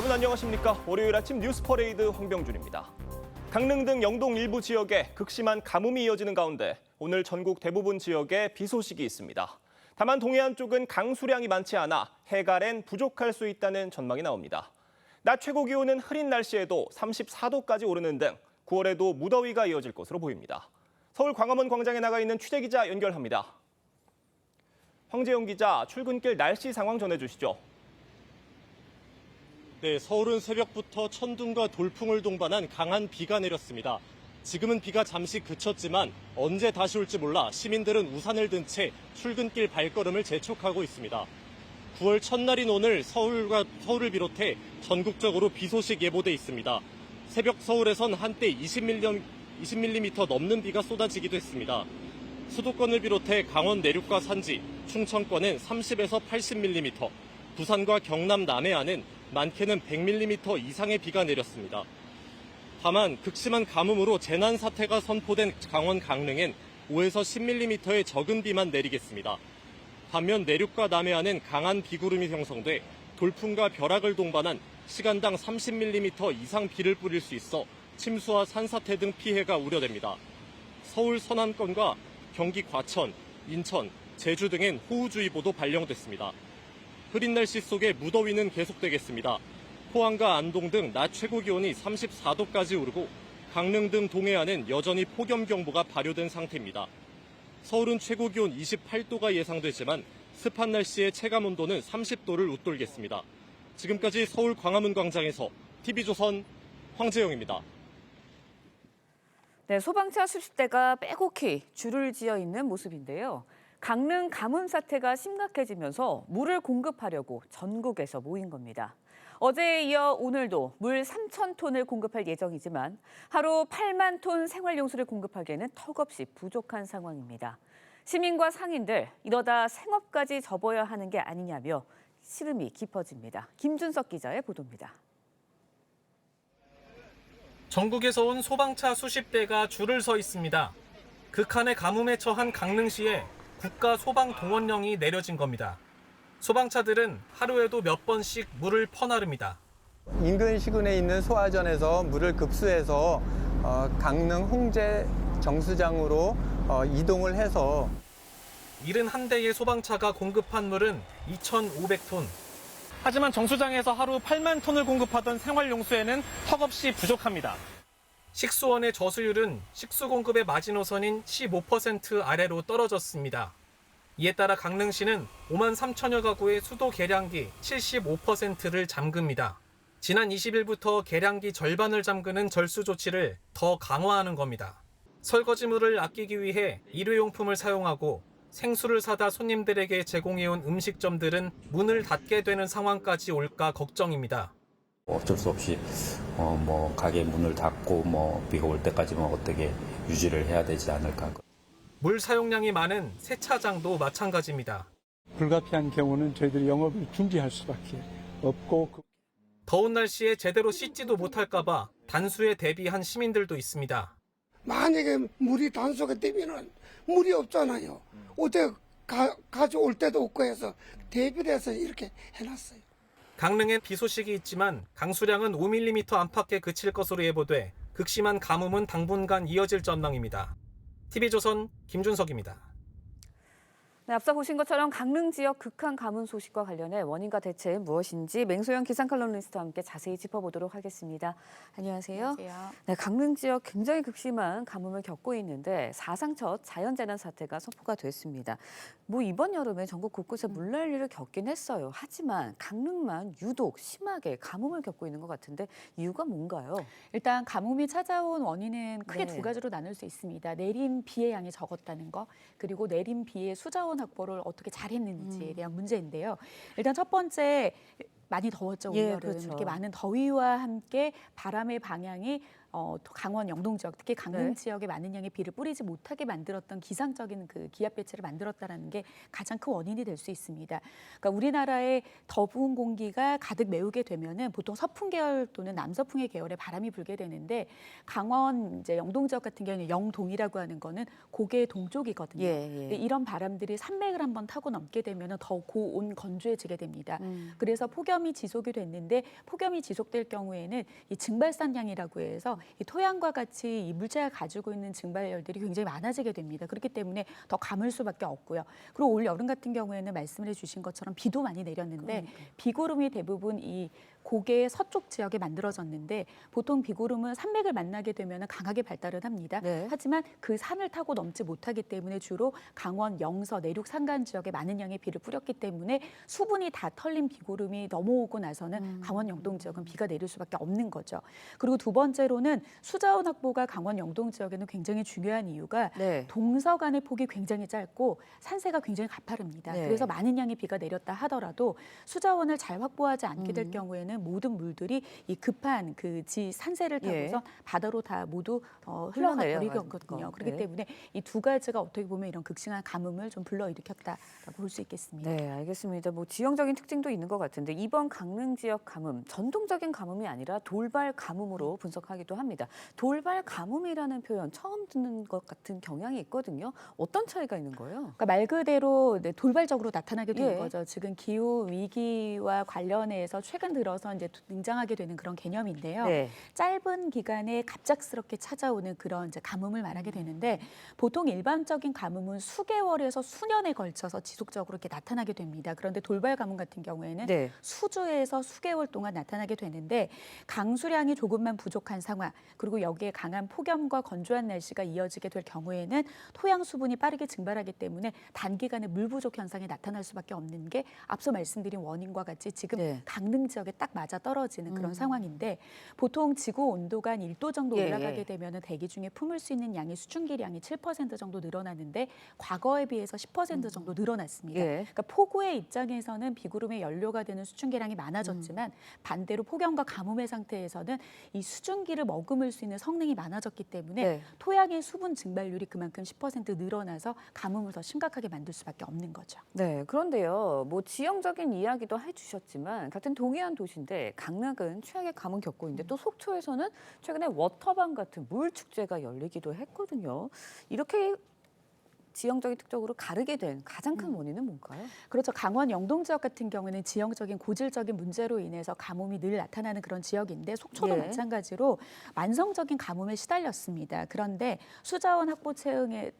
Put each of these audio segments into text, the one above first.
여러분 안녕하십니까? 월요일 아침 뉴스 퍼레이드 황병준입니다. 강릉 등 영동 일부 지역에 극심한 가뭄이 이어지는 가운데 오늘 전국 대부분 지역에 비 소식이 있습니다. 다만 동해안 쪽은 강수량이 많지 않아 해갈엔 부족할 수 있다는 전망이 나옵니다. 낮 최고 기온은 흐린 날씨에도 34도까지 오르는 등 9월에도 무더위가 이어질 것으로 보입니다. 서울 광화문 광장에 나가 있는 취재 기자 연결합니다. 황재영 기자, 출근길 날씨 상황 전해주시죠. 네, 서울은 새벽부터 천둥과 돌풍을 동반한 강한 비가 내렸습니다. 지금은 비가 잠시 그쳤지만 언제 다시 올지 몰라 시민들은 우산을 든 채 출근길 발걸음을 재촉하고 있습니다. 9월 첫날인 오늘 서울을 비롯해 전국적으로 비 소식 예보돼 있습니다. 새벽 서울에선 한때 20mm 넘는 비가 쏟아지기도 했습니다. 수도권을 비롯해 강원 내륙과 산지, 충청권은 30에서 80mm, 부산과 경남 남해안은 많게는 100mm 이상의 비가 내렸습니다. 다만 극심한 가뭄으로 재난 사태가 선포된 강원 강릉엔 5에서 10mm의 적은 비만 내리겠습니다. 반면 내륙과 남해안은 강한 비구름이 형성돼 돌풍과 벼락을 동반한 시간당 30mm 이상 비를 뿌릴 수 있어 침수와 산사태 등 피해가 우려됩니다. 서울 서남권과 경기 과천, 인천, 제주 등엔 호우주의보도 발령됐습니다. 흐린 날씨 속에 무더위는 계속되겠습니다. 포항과 안동 등 낮 최고 기온이 34도까지 오르고 강릉 등 동해안은 여전히 폭염경보가 발효된 상태입니다. 서울은 최고 기온 28도가 예상되지만 습한 날씨에 체감온도는 30도를 웃돌겠습니다. 지금까지 서울 광화문 광장에서 TV조선 황재영입니다. 네, 소방차 수십 대가 빼곡히 줄을 지어 있는 모습인데요. 강릉 가뭄 사태가 심각해지면서 물을 공급하려고 전국에서 모인 겁니다. 어제에 이어 오늘도 물 3,000톤을 공급할 예정이지만 하루 8만 톤 생활용수를 공급하기에는 턱없이 부족한 상황입니다. 시민과 상인들 이러다 생업까지 접어야 하는 게 아니냐며 시름이 깊어집니다. 김준석 기자의 보도입니다. 전국에서 온 소방차 수십 대가 줄을 서 있습니다. 극한의 가뭄에 처한 강릉시에 국가소방동원령이 내려진 겁니다. 소방차들은 하루에도 몇 번씩 물을 퍼나릅니다. 인근 시군에 있는 소화전에서 물을 급수해서 강릉 홍제 정수장으로 이동을 해서 71대의 소방차가 공급한 물은 2,500톤. 하지만 정수장에서 하루 8만 톤을 공급하던 생활용수에는 턱없이 부족합니다. 식수원의 저수율은 식수 공급의 마지노선인 15% 아래로 떨어졌습니다. 이에 따라 강릉시는 5만 3천여 가구의 수도 계량기 75%를 잠급니다. 지난 20일부터 계량기 절반을 잠그는 절수 조치를 더 강화하는 겁니다. 설거지물을 아끼기 위해 일회용품을 사용하고 생수를 사다 손님들에게 제공해온 음식점들은 문을 닫게 되는 상황까지 올까 걱정입니다. 어쩔 수 없이 가게 문을 닫고 비가 올 때까지만 어떻게 유지를 해야 되지 않을까. 물 사용량이 많은 세차장도 마찬가지입니다. 불가피한 경우는 저희들이 영업을 중지할 수밖에 없고 더운 날씨에 제대로 씻지도 못할까 봐 단수에 대비한 시민들도 있습니다. 만약에 물이 단속에 되면은 물이 없잖아요. 어제 가져올 때도 없고 해서 대비를 해서 이렇게 해놨어요. 강릉엔 비 소식이 있지만 강수량은 5mm 안팎에 그칠 것으로 예보돼 극심한 가뭄은 당분간 이어질 전망입니다. TV조선 김준석입니다. 네, 앞서 보신 것처럼 강릉 지역 극한 가뭄 소식과 관련해 원인과 대책은 무엇인지 맹소영 기상칼럼니스트와 함께 자세히 짚어보도록 하겠습니다. 안녕하세요. 안녕하세요. 네, 강릉 지역 굉장히 극심한 가뭄을 겪고 있는데 사상 첫 자연재난 사태가 선포가 됐습니다. 이번 여름에 전국 곳곳에 물난리를 겪긴 했어요. 하지만 강릉만 유독 심하게 가뭄을 겪고 있는 것 같은데 이유가 뭔가요? 일단 가뭄이 찾아온 원인은 크게 네. 두 가지로 나눌 수 있습니다. 내린 비의 양이 적었다는 거, 그리고 내린 비의 수자원 확보를 어떻게 잘했는지에 대한 문제인데요. 일단 첫 번째, 많이 더웠죠, 올여름. 그렇죠. 이렇게 많은 더위와 함께 바람의 방향이 강원 영동 지역, 특히 강릉 네. 지역에 많은 양의 비를 뿌리지 못하게 만들었던 기상적인 그 기압 배치를 만들었다라는 게 가장 큰 원인이 될 수 있습니다. 그러니까 우리나라의 더부은 공기가 가득 메우게 되면은 보통 서풍 계열 또는 남서풍의 계열의 바람이 불게 되는데 강원 이제 영동 지역 같은 경우는 영동이라고 하는 거는 고개 동쪽이거든요. 근데 이런 바람들이 산맥을 한번 타고 넘게 되면은 더 고온 건조해지게 됩니다. 그래서 폭염이 지속이 됐는데 폭염이 지속될 경우에는 이 증발산량이라고 해서 이 토양과 같이 이 물체가 가지고 있는 증발열들이 굉장히 많아지게 됩니다. 그렇기 때문에 더 가물 수밖에 없고요. 그리고 올 여름 같은 경우에는 말씀을 해주신 것처럼 비도 많이 내렸는데 비구름이 대부분 이 고개의 서쪽 지역에 만들어졌는데 보통 비구름은 산맥을 만나게 되면 강하게 발달을 합니다. 네. 하지만 그 산을 타고 넘지 못하기 때문에 주로 강원 영서 내륙 산간 지역에 많은 양의 비를 뿌렸기 때문에 수분이 다 털린 비구름이 넘어오고 나서는 강원 영동 지역은 비가 내릴 수밖에 없는 거죠. 그리고 두 번째로는 수자원 확보가 강원 영동 지역에는 굉장히 중요한 이유가 네. 동서간의 폭이 굉장히 짧고 산세가 굉장히 가파릅니다. 네. 그래서 많은 양의 비가 내렸다 하더라도 수자원을 잘 확보하지 않게 될 경우에는 모든 물들이 이 급한 그 산세를 타고서 바다로 다 모두 흘러가 버리거든요. 그렇기 때문에 이 두 가지가 어떻게 보면 이런 극심한 가뭄을 좀 불러일으켰다라고 볼 수 있겠습니다. 네, 알겠습니다. 뭐 지형적인 특징도 있는 것 같은데 이번 강릉 지역 가뭄, 전통적인 가뭄이 아니라 돌발 가뭄으로 분석하기도 합니다. 돌발 가뭄이라는 표현 처음 듣는 것 같은 경향이 있거든요. 어떤 차이가 있는 거예요? 그러니까 말 그대로 돌발적으로 나타나게 되는 예. 거죠. 지금 기후 위기와 관련해서 최근 들어서 이제 등장하게 되는 그런 개념인데요. 네. 짧은 기간에 갑작스럽게 찾아오는 그런 이제 가뭄을 말하게 되는데 보통 일반적인 가뭄은 수개월에서 수년에 걸쳐서 지속적으로 이렇게 나타나게 됩니다. 그런데 돌발 가뭄 같은 경우에는 네. 수주에서 수개월 동안 나타나게 되는데 강수량이 조금만 부족한 상황 그리고 여기에 강한 폭염과 건조한 날씨가 이어지게 될 경우에는 토양 수분이 빠르게 증발하기 때문에 단기간에 물 부족 현상이 나타날 수밖에 없는 게 앞서 말씀드린 원인과 같이 지금 네. 강릉 지역에 딱 맞아 떨어지는 그런 상황인데 보통 지구 온도가 한 1도 정도 예, 올라가게 예. 되면 대기 중에 품을 수 있는 양의 수증기량이 7% 정도 늘어나는데 과거에 비해서 10% 정도 늘어났습니다. 예. 그러니까 폭우의 입장에서는 비구름의 연료가 되는 수증기량이 많아졌지만 반대로 폭염과 가뭄의 상태에서는 이 수증기를 머금을 수 있는 성능이 많아졌기 때문에 네. 토양의 수분 증발률이 그만큼 10% 늘어나서 가뭄을 더 심각하게 만들 수밖에 없는 거죠. 네, 그런데요. 뭐 지형적인 이야기도 해주셨지만 같은 동해안 도시인데 강릉은 최악의 가뭄 겪고 있는데 또 속초에서는 최근에 워터밤 같은 물 축제가 열리기도 했거든요. 이렇게 지형적인 특적으로 가르게 된 가장 큰 원인은 뭔가요? 그렇죠. 강원 영동 지역 같은 경우는 지형적인 고질적인 문제로 인해서 가뭄이 늘 나타나는 그런 지역인데 속초도 예. 마찬가지로 만성적인 가뭄에 시달렸습니다. 그런데 수자원 확보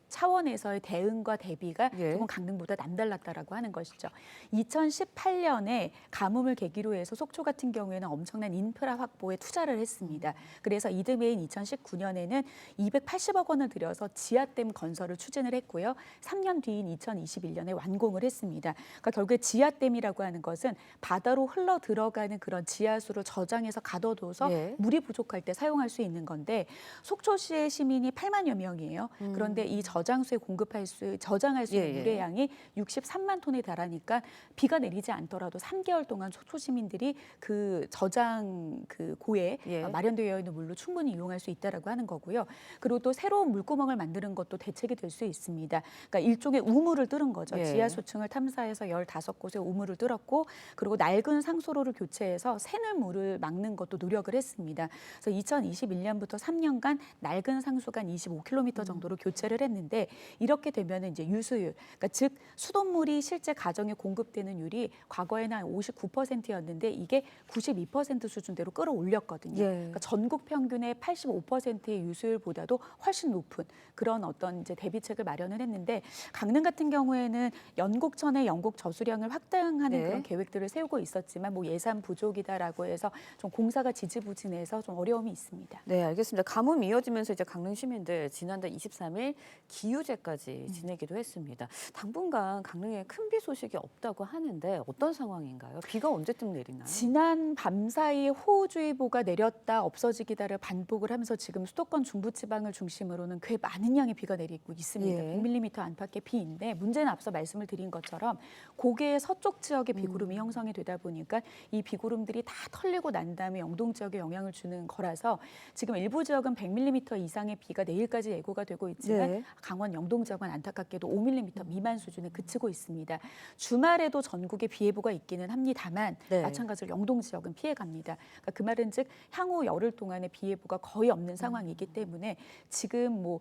차원에서의 대응과 대비가 예. 조금 강릉보다 남달랐다라고 하는 것이죠. 2018년에 가뭄을 계기로 해서 속초 같은 경우에는 엄청난 인프라 확보에 투자를 했습니다. 그래서 이듬해인 2019년에는 280억 원을 들여서 지하댐 건설을 추진을 했고요. 3년 뒤인 2021년에 완공을 했습니다. 그러니까 결국에 지하댐이라고 하는 것은 바다로 흘러 들어가는 그런 지하수를 저장해서 가둬둬서 예. 물이 부족할 때 사용할 수 있는 건데 속초시의 시민이 8만여 명이에요. 그런데 이 저장할 수 있는 예, 예. 물의 양이 63만 톤에 달하니까 비가 내리지 않더라도 3개월 동안 속초 시민들이 그 저장 그 고에 예. 마련되어 있는 물로 충분히 이용할 수 있다라고 하는 거고요. 그리고 또 새로운 물구멍을 만드는 것도 대책이 될 수 있습니다. 그러니까 일종의 우물을 뚫은 거죠. 예. 지하수층을 탐사해서 15곳에 우물을 뚫었고 그리고 낡은 상수로를 교체해서 새는 물을 막는 것도 노력을 했습니다. 그래서 2021년부터 3년간 낡은 상수간 25km 정도로 교체를 했는데 이렇게 되면 이제 유수율, 그러니까 즉 수돗물이 실제 가정에 공급되는 율이 과거에는 한 59%였는데 이게 92% 수준대로 끌어올렸거든요. 예. 그러니까 전국 평균의 85%의 유수율보다도 훨씬 높은 그런 어떤 이제 대비책을 마련을 했는데 강릉 같은 경우에는 연곡천의 연곡 저수량을 확대하는 네. 그런 계획들을 세우고 있었지만 뭐 예산 부족이다라고 해서 좀 공사가 지지부진해서 좀 어려움이 있습니다. 네, 알겠습니다. 가뭄 이어지면서 이제 강릉 시민들 지난달 23일 기유제까지 지내기도 했습니다. 당분간 강릉에 큰 비 소식이 없다고 하는데 어떤 상황인가요? 비가 언제쯤 내리나요? 지난 밤사이 호우주의보가 내렸다 없어지기다를 반복을 하면서 지금 수도권 중부지방을 중심으로는 꽤 많은 양의 비가 내리고 있습니다. 예. 국민 5mm 안팎의 비인데 문제는 앞서 말씀을 드린 것처럼 고개의 서쪽 지역에 비구름이 형성이 되다 보니까 이 비구름들이 다 털리고 난 다음에 영동 지역에 영향을 주는 거라서 지금 일부 지역은 100mm 이상의 비가 내일까지 예고가 되고 있지만 네. 강원 영동 지역은 안타깝게도 5mm 미만 수준에 그치고 있습니다. 주말에도 전국에 비 예보가 있기는 합니다만 네. 마찬가지로 영동 지역은 피해갑니다. 그러니까 그 말은 즉 향후 열흘 동안의 비 예보가 거의 없는 상황이기 때문에 지금 뭐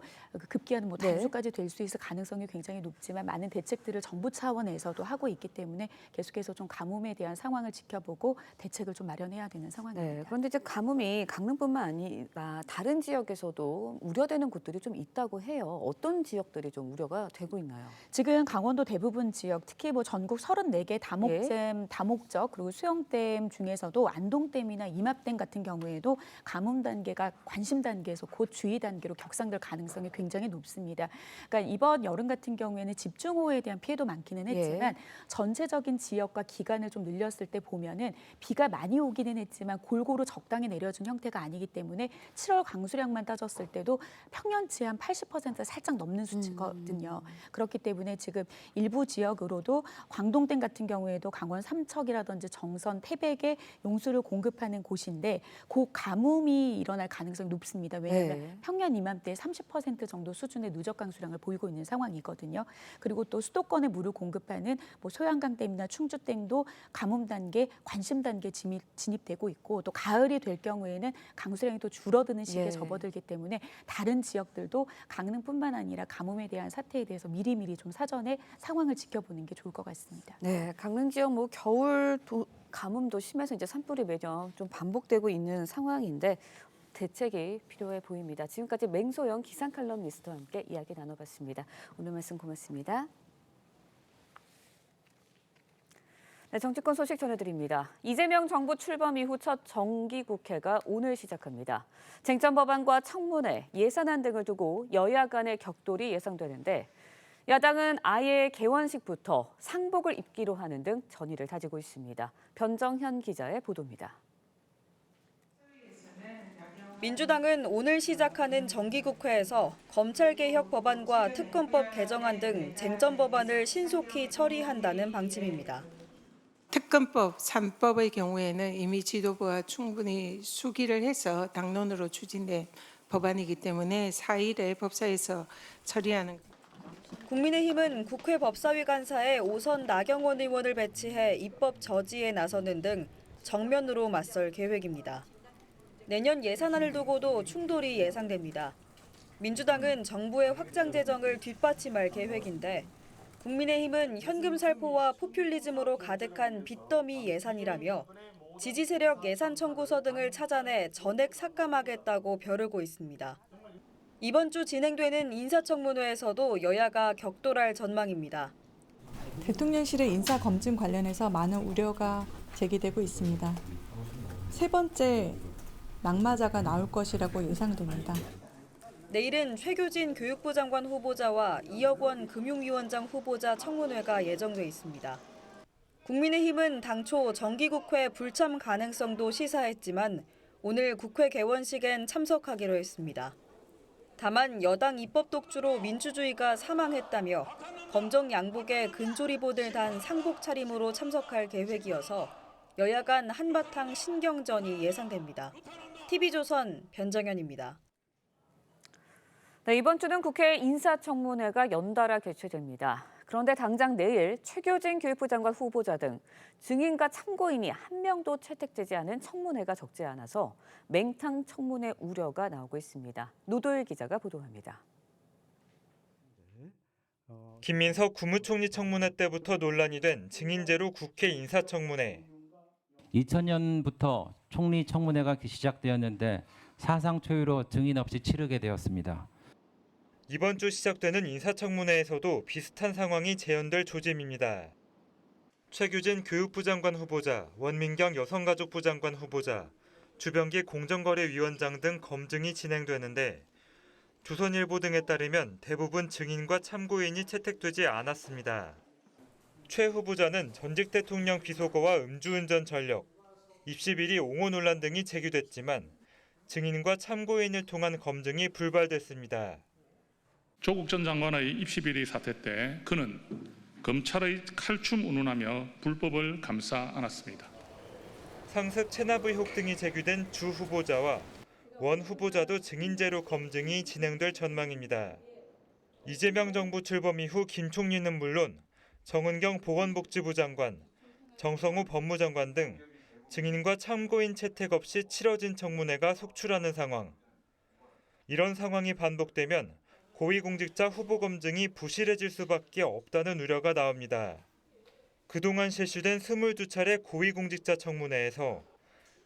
급기야는 뭐 네. 단수까지 될 수 있을 가능성이 굉장히 높지만 많은 대책들을 정부 차원에서도 하고 있기 때문에 계속해서 좀 가뭄에 대한 상황을 지켜보고 대책을 좀 마련해야 되는 상황입니다. 네, 그런데 이제 가뭄이 강릉뿐만 아니라 다른 지역에서도 우려되는 곳들이 좀 있다고 해요. 어떤 지역들이 좀 우려가 되고 있나요? 지금 강원도 대부분 지역, 특히 뭐 전국 34개 다목댐, 다목적 그리고 수영댐 중에서도 안동댐이나 임압댐 같은 경우에도 가뭄 단계가 관심 단계에서 곧 주의 단계로 격상될 가능성이 굉장히 높습니다. 그러니까 이번 여름 같은 경우에는 집중호우에 대한 피해도 많기는 했지만 전체적인 지역과 기간을 좀 늘렸을 때 보면은 비가 많이 오기는 했지만 골고루 적당히 내려준 형태가 아니기 때문에 7월 강수량만 따졌을 때도 평년치의 한 80% 살짝 넘는 수치거든요. 그렇기 때문에 지금 일부 지역으로도 광동댐 같은 경우에도 강원 삼척이라든지 정선, 태백에 용수를 공급하는 곳인데 그 가뭄이 일어날 가능성이 높습니다. 왜냐하면 평년 이맘때 30% 정도 수준의 누적 강수량을 보이고 있는 상황이거든요. 그리고 또 수도권에 물을 공급하는 뭐 소양강댐이나 충주댐도 가뭄 단계, 관심 단계 진입되고 있고 또 가을이 될 경우에는 강수량이 또 줄어드는 시기에 접어들기 때문에 다른 지역들도 강릉뿐만 아니라 가뭄에 대한 사태에 대해서 미리미리 좀 사전에 상황을 지켜보는 게 좋을 것 같습니다. 네, 강릉 지역 뭐 겨울 가뭄도 심해서 이제 산불이 매년 좀 반복되고 있는 상황인데 대책이 필요해 보입니다. 지금까지 맹소영 기상칼럼니스트와 함께 이야기 나눠봤습니다. 오늘 말씀 고맙습니다. 네, 정치권 소식 전해드립니다. 이재명 정부 출범 이후 첫 정기국회가 오늘 시작합니다. 쟁점 법안과 청문회, 예산안 등을 두고 여야 간의 격돌이 예상되는데 야당은 아예 개원식부터 상복을 입기로 하는 등 전의를 다지고 있습니다. 변정현 기자의 보도입니다. 민주당은 오늘 시작하는 정기국회에서 검찰개혁 법안과 특검법 개정안 등 쟁점 법안을 신속히 처리한다는 방침입니다. 특검법 3법의 경우에는 이미 지도부와 충분히 수기를 해서 당론으로 추진된 법안이기 때문에 4일에 법사에서 처리하는 겁니다. 국민의힘은 국회 법사위 간사에 오선 나경원 의원을 배치해 입법 저지에 나서는 등 정면으로 맞설 계획입니다. 내년 예산안을 두고도 충돌이 예상됩니다. 민주당은 정부의 확장 재정을 뒷받침할 계획인데 국민의힘은 현금 살포와 포퓰리즘으로 가득한 빚더미 예산이라며 지지 세력 예산 청구서 등을 찾아내 전액 삭감하겠다고 벼르고 있습니다. 이번 주 진행되는 인사청문회에서도 여야가 격돌할 전망입니다. 대통령실의 인사검증 관련해서 많은 우려가 제기되고 있습니다. 세 번째 낙마자가 나올 것이라고 예상됩니다. 내일은 최규진 교육부 장관 후보자와 이혁원 금융위원장 후보자 청문회가 예정돼 있습니다. 국민의힘은 당초 정기국회 불참 가능성도 시사했지만 오늘 국회 개원식엔 참석하기로 했습니다. 다만 여당 입법 독주로 민주주의가 사망했다며 검정 양복에 근조리봇을 단 상복 차림으로 참석할 계획이어서 여야 간 한바탕 신경전이 예상됩니다. TV조선 변정현입니다. 네, 이번 주는 국회 인사청문회가 연달아 개최됩니다. 그런데 당장 내일 최규진 교육부 장관 후보자 등 증인과 참고인이 한 명도 채택되지 않은 청문회가 적지 않아서 맹탕 청문회 우려가 나오고 있습니다. 노도일 기자가 보도합니다. 김민석 국무총리 청문회 때부터 논란이 된 증인제로 국회 인사청문회. 2000년부터 총리 청문회가 시작되었는데 사상 초유로 증인 없이 치르게 되었습니다. 이번 주 시작되는 인사청문회에서도 비슷한 상황이 재현될 조짐입니다. 최규진 교육부 장관 후보자, 원민경 여성가족부 장관 후보자, 주병기 공정거래위원장 등 검증이 진행되는데 조선일보 등에 따르면 대부분 증인과 참고인이 채택되지 않았습니다. 최 후보자는 전직 대통령 비속어와 음주운전 전력, 입시 비리 옹호 논란 등이 제기됐지만 증인과 참고인을 통한 검증이 불발됐습니다. 조국 전 장관의 입시 비리 사태 때 그는 검찰의 칼춤 운운하며 불법을 감싸 안았습니다. 상습 체납 의혹 등이 제기된 주 후보자와 원 후보자도 증인제로 검증이 진행될 전망입니다. 이재명 정부 출범 이후 김 총리는 물론 정은경 보건복지부 장관, 정성우 법무장관 등 증인과 참고인 채택 없이 치러진 청문회가 속출하는 상황. 이런 상황이 반복되면 고위공직자 후보 검증이 부실해질 수밖에 없다는 우려가 나옵니다. 그동안 실시된 22차례 고위공직자 청문회에서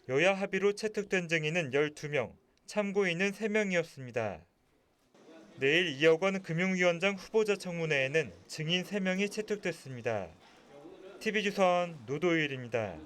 여야 합의로 채택된 증인은 12명, 참고인은 3명이었습니다. 내일 이혁원 금융위원장 후보자 청문회에는 증인 3명이 채택됐습니다. TV조선 노도일입니다.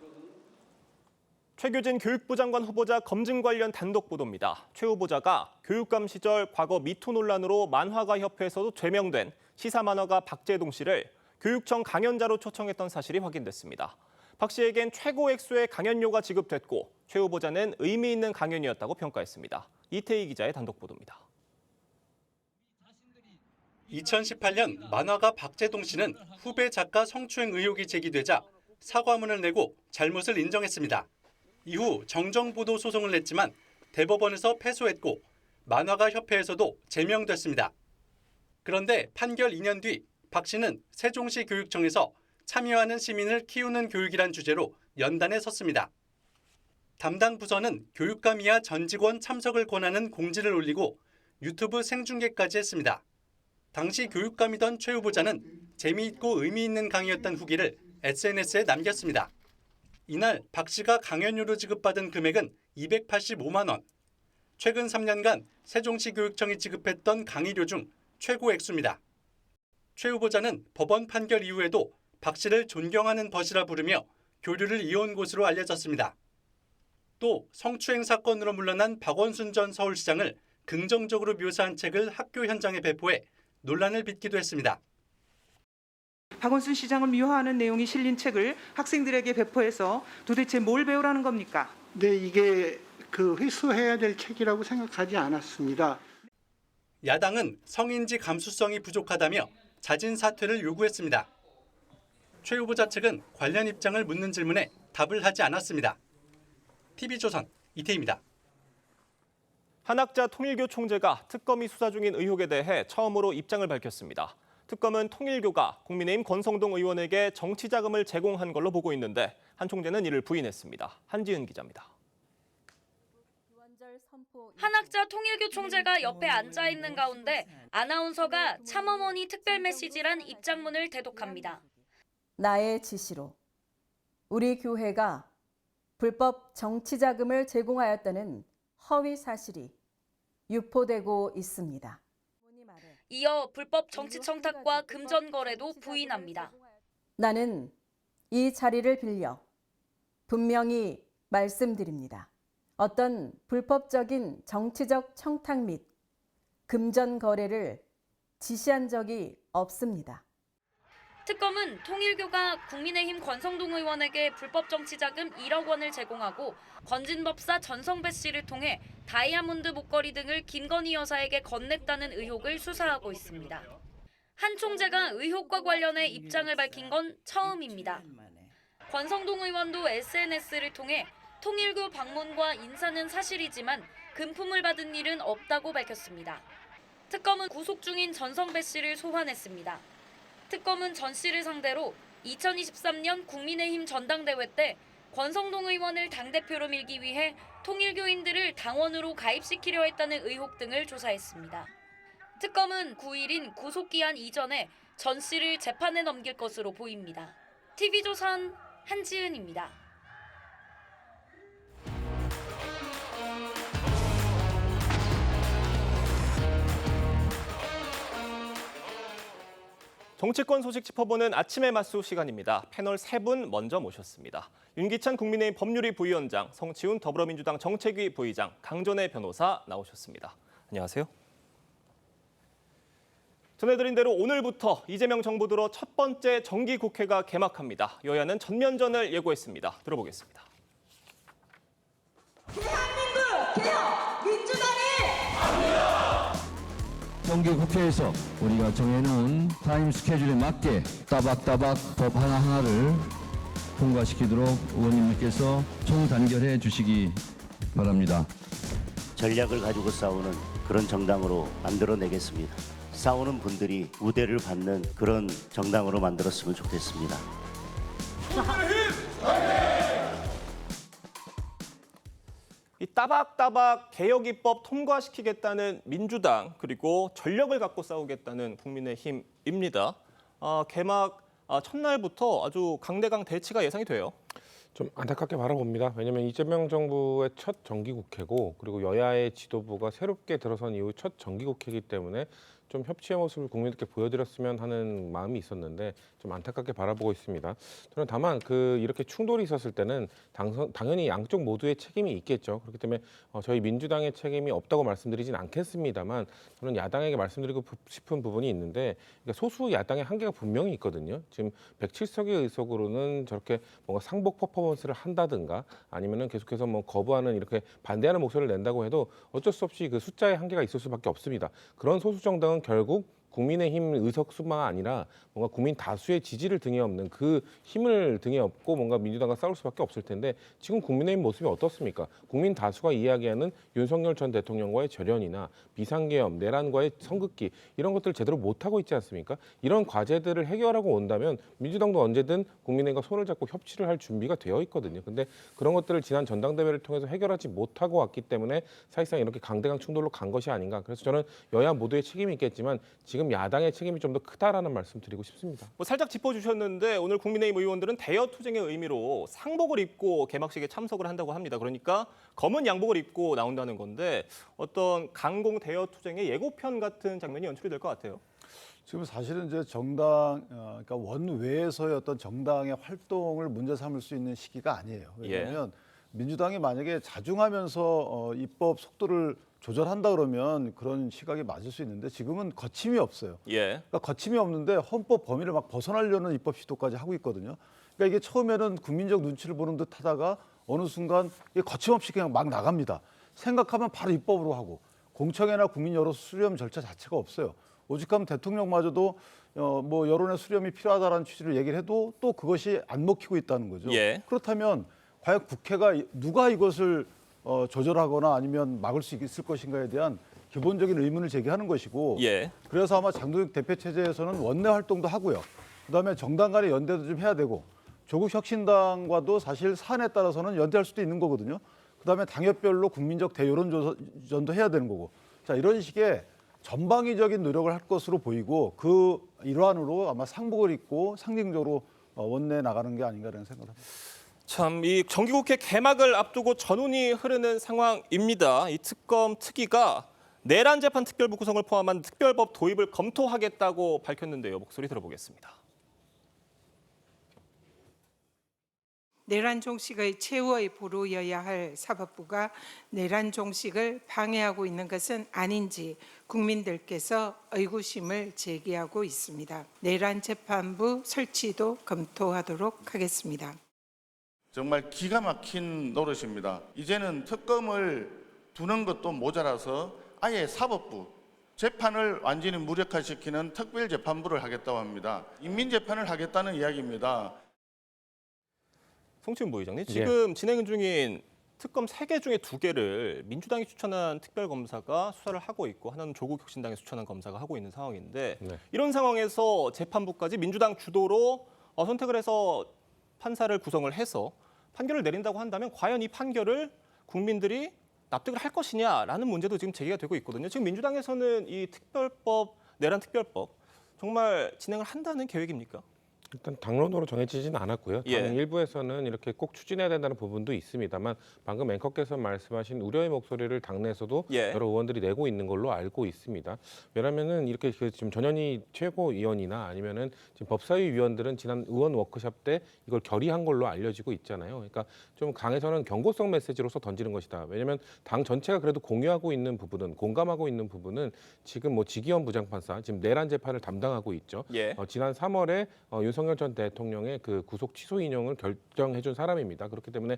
최규진 교육부 장관 후보자 검증 관련 단독 보도입니다. 최 후보자가 교육감 시절 과거 미투 논란으로 만화가 협회에서도 제명된 시사 만화가 박재동 씨를 교육청 강연자로 초청했던 사실이 확인됐습니다. 박 씨에겐 최고 액수의 강연료가 지급됐고 최 후보자는 의미 있는 강연이었다고 평가했습니다. 이태희 기자의 단독 보도입니다. 2018년 만화가 박재동 씨는 후배 작가 성추행 의혹이 제기되자 사과문을 내고 잘못을 인정했습니다. 이후 정정보도 소송을 냈지만 대법원에서 패소했고 만화가 협회에서도 제명됐습니다. 그런데 판결 2년 뒤 박 씨는 세종시 교육청에서 참여하는 시민을 키우는 교육이란 주제로 연단에 섰습니다. 담당 부서는 교육감 이하 전 직원 참석을 권하는 공지를 올리고 유튜브 생중계까지 했습니다. 당시 교육감이던 최 후보자는 재미있고 의미 있는 강의였던 후기를 SNS에 남겼습니다. 이날 박 씨가 강연료로 지급받은 금액은 285만 원. 최근 3년간 세종시 교육청이 지급했던 강의료 중 최고 액수입니다. 최 후보자는 법원 판결 이후에도 박 씨를 존경하는 벗이라 부르며 교류를 이어온 곳으로 알려졌습니다. 또 성추행 사건으로 물러난 박원순 전 서울시장을 긍정적으로 묘사한 책을 학교 현장에 배포해 논란을 빚기도 했습니다. 박원순 시장을 미화하는 내용이 실린 책을 학생들에게 배포해서 도대체 뭘 배우라는 겁니까? 네, 이게 회수해야 될 책이라고 생각하지 않았습니다. 야당은 성인지 감수성이 부족하다며 자진 사퇴를 요구했습니다. 최 후보자 측은 관련 입장을 묻는 질문에 답을 하지 않았습니다. TV조선 이태희입니다. 한학자 통일교 총재가 특검이 수사 중인 의혹에 대해 처음으로 입장을 밝혔습니다. 특검은 통일교가 국민의힘 권성동 의원에게 정치 자금을 제공한 걸로 보고 있는데 한 총재는 이를 부인했습니다. 한지은 기자입니다. 한학자 통일교 총재가 옆에 앉아 있는 가운데 아나운서가 참어머니 특별 메시지란 입장문을 대독합니다. 나의 지시로 우리 교회가 불법 정치 자금을 제공하였다는 허위 사실이 유포되고 있습니다. 이어 불법 정치 청탁과 금전 거래도 부인합니다. 나는 이 자리를 빌려 분명히 말씀드립니다. 어떤 불법적인 정치적 청탁 및 금전 거래를 지시한 적이 없습니다. 특검은 통일교가 국민의힘 권성동 의원에게 불법 정치 자금 1억 원을 제공하고 건진법사 전성배 씨를 통해 다이아몬드 목걸이 등을 김건희 여사에게 건넸다는 의혹을 수사하고 있습니다. 한 총재가 의혹과 관련해 입장을 밝힌 건 처음입니다. 권성동 의원도 SNS를 통해 통일교 방문과 인사는 사실이지만 금품을 받은 일은 없다고 밝혔습니다. 특검은 구속 중인 전성배 씨를 소환했습니다. 특검은 전 씨를 상대로 2023년 국민의힘 전당대회 때 권성동 의원을 당대표로 밀기 위해 통일교인들을 당원으로 가입시키려 했다는 의혹 등을 조사했습니다. 특검은 9일인 구속기한 이전에 전 씨를 재판에 넘길 것으로 보입니다. TV조선 한지은입니다. 정치권 소식 짚어보는 아침의 맞수 시간입니다. 패널 3분 먼저 모셨습니다. 윤기찬 국민의힘 법률위 부위원장, 성치훈 더불어민주당 정책위 부의장, 강전애 변호사 나오셨습니다. 안녕하세요. 전해드린 대로 오늘부터 이재명 정부 들어 첫 번째 정기국회가 개막합니다. 여야는 전면전을 예고했습니다. 들어보겠습니다. 대한민국 개혁 민주당이 갑니다. 정기국회에서 우리가 정해놓은 타임 스케줄에 맞게 따박따박 법 하나하나를 통과시키도록 의원님들께서 총단결해 주시기 바랍니다. 전략을 가지고 싸우는 그런 정당으로 만들어내겠습니다. 싸우는 분들이 우대를 받는 그런 정당으로 만들었으면 좋겠습니다. 이 따박따박 개혁 입법 통과시키겠다는 민주당 그리고 전력을 갖고 싸우겠다는 국민의힘입니다. 개막 첫날부터 아주 강대강 대치가 예상이 돼요. 좀 안타깝게 바라봅니다. 왜냐하면 이재명 정부의 첫 정기국회고 그리고 여야의 지도부가 새롭게 들어선 이후 첫 정기국회이기 때문에 좀 협치의 모습을 국민들께 보여드렸으면 하는 마음이 있었는데 좀 안타깝게 바라보고 있습니다. 저는 다만 이렇게 충돌이 있었을 때는 당연히 양쪽 모두의 책임이 있겠죠. 그렇기 때문에 저희 민주당의 책임이 없다고 말씀드리진 않겠습니다만 저는 야당에게 말씀드리고 싶은 부분이 있는데 그러니까 소수 야당의 한계가 분명히 있거든요. 지금 107석의 의석으로는 저렇게 뭔가 상복 퍼포먼스를 한다든가 아니면은 계속해서 뭐 거부하는 이렇게 반대하는 목소리를 낸다고 해도 어쩔 수 없이 그 숫자의 한계가 있을 수밖에 없습니다. 그런 소수 정당은 결국 국민의힘 의석수만 아니라 뭔가 국민 다수의 지지를 등에 업는 그 힘을 등에 업고 뭔가 민주당과 싸울 수밖에 없을 텐데 지금 국민의힘 모습이 어떻습니까? 국민 다수가 이야기하는 윤석열 전 대통령과의 절연이나 비상계엄, 내란과의 선긋기 이런 것들을 제대로 못하고 있지 않습니까? 이런 과제들을 해결하고 온다면 민주당도 언제든 국민의힘과 손을 잡고 협치를 할 준비가 되어 있거든요. 근데 그런 것들을 지난 전당대회를 통해서 해결하지 못하고 왔기 때문에 사실상 이렇게 강대강 충돌로 간 것이 아닌가. 그래서 저는 여야 모두의 책임이 있겠지만 지금 야당의 책임이 좀 더 크다라는 말씀 드리고 싶습니다. 살짝 짚어주셨는데 오늘 국민의힘 의원들은 대여투쟁의 의미로 상복을 입고 개막식에 참석을 한다고 합니다. 그러니까 검은 양복을 입고 나온다는 건데 어떤 강공 대여투쟁의 예고편 같은 장면이 연출이 될 것 같아요. 지금 사실은 이제 정당, 그러니까 원외에서의 어떤 정당의 활동을 문제 삼을 수 있는 시기가 아니에요. 왜냐하면 민주당이 만약에 자중하면서 입법 속도를 조절한다 그러면 그런 시각이 맞을 수 있는데 지금은 거침이 없어요. 그러니까 거침이 없는데 헌법 범위를 막 벗어나려는 입법 시도까지 하고 있거든요. 그러니까 이게 처음에는 국민적 눈치를 보는 듯 하다가 어느 순간 이게 거침없이 그냥 막 나갑니다. 생각하면 바로 입법으로 하고 공청회나 국민 여론 수렴 절차 자체가 없어요. 오죽하면 대통령마저도 뭐 여론의 수렴이 필요하다라는 취지를 얘기를 해도 또 그것이 안 먹히고 있다는 거죠. 그렇다면 과연 국회가 누가 이것을 조절하거나 아니면 막을 수 있을 것인가에 대한 기본적인 의문을 제기하는 것이고 그래서 아마 장동혁 대표 체제에서는 원내 활동도 하고요. 그다음에 정당 간의 연대도 좀 해야 되고 조국 혁신당과도 사실 사안에 따라서는 연대할 수도 있는 거거든요. 그다음에 당협별로 국민적 대여론전도 해야 되는 거고. 자, 이런 식의 전방위적인 노력을 할 것으로 보이고 그 일환으로 아마 상복을 입고 상징적으로 원내에 나가는 게 아닌가라는 생각을 합니다. 참, 이 정기국회 개막을 앞두고 전운이 흐르는 상황입니다. 이 특검 특위가 내란 재판 특별부 구성을 포함한 특별법 도입을 검토하겠다고 밝혔는데요. 목소리 들어보겠습니다. 내란 종식의 최후의 보루여야 할 사법부가 내란 종식을 방해하고 있는 것은 아닌지 국민들께서 의구심을 제기하고 있습니다. 내란 재판부 설치도 검토하도록 하겠습니다. 정말 기가 막힌 노릇입니다. 이제는 특검을 두는 것도 모자라서 아예 사법부, 재판을 완전히 무력화시키는 특별재판부를 하겠다고 합니다. 인민재판을 하겠다는 이야기입니다. 송치훈 부의장님, 지금 진행 중인 특검 3개 중에 2개를 민주당이 추천한 특별검사가 수사를 하고 있고 하나는 조국 혁신당이 추천한 검사가 하고 있는 상황인데 이런 상황에서 재판부까지 민주당 주도로 선택을 해서 판사를 구성을 해서 판결을 내린다고 한다면 과연 이 판결을 국민들이 납득을 할 것이냐라는 문제도 지금 제기가 되고 있거든요. 지금 민주당에서는 이 특별법, 내란 특별법 정말 진행을 한다는 계획입니까? 일단 당론으로 정해지진 않았고요. 당 일부에서는 이렇게 꼭 추진해야 된다는 부분도 있습니다만 방금 앵커께서 말씀하신 우려의 목소리를 당내에서도 여러 의원들이 내고 있는 걸로 알고 있습니다. 왜냐하면은 이렇게 지금 전현희 최고위원이나 아니면은 지금 법사위 위원들은 지난 의원 워크숍 때 이걸 결의한 걸로 알려지고 있잖아요. 그러니까 좀 당에서는 경고성 메시지로서 던지는 것이다. 왜냐하면 당 전체가 그래도 공유하고 있는 부분은 공감하고 있는 부분은 지금 뭐 지기현 부장판사 지금 내란 재판을 담당하고 있죠. 지난 3월에 윤석열 전 대통령의 그 구속 취소 인용을 결정해준 사람입니다. 그렇기 때문에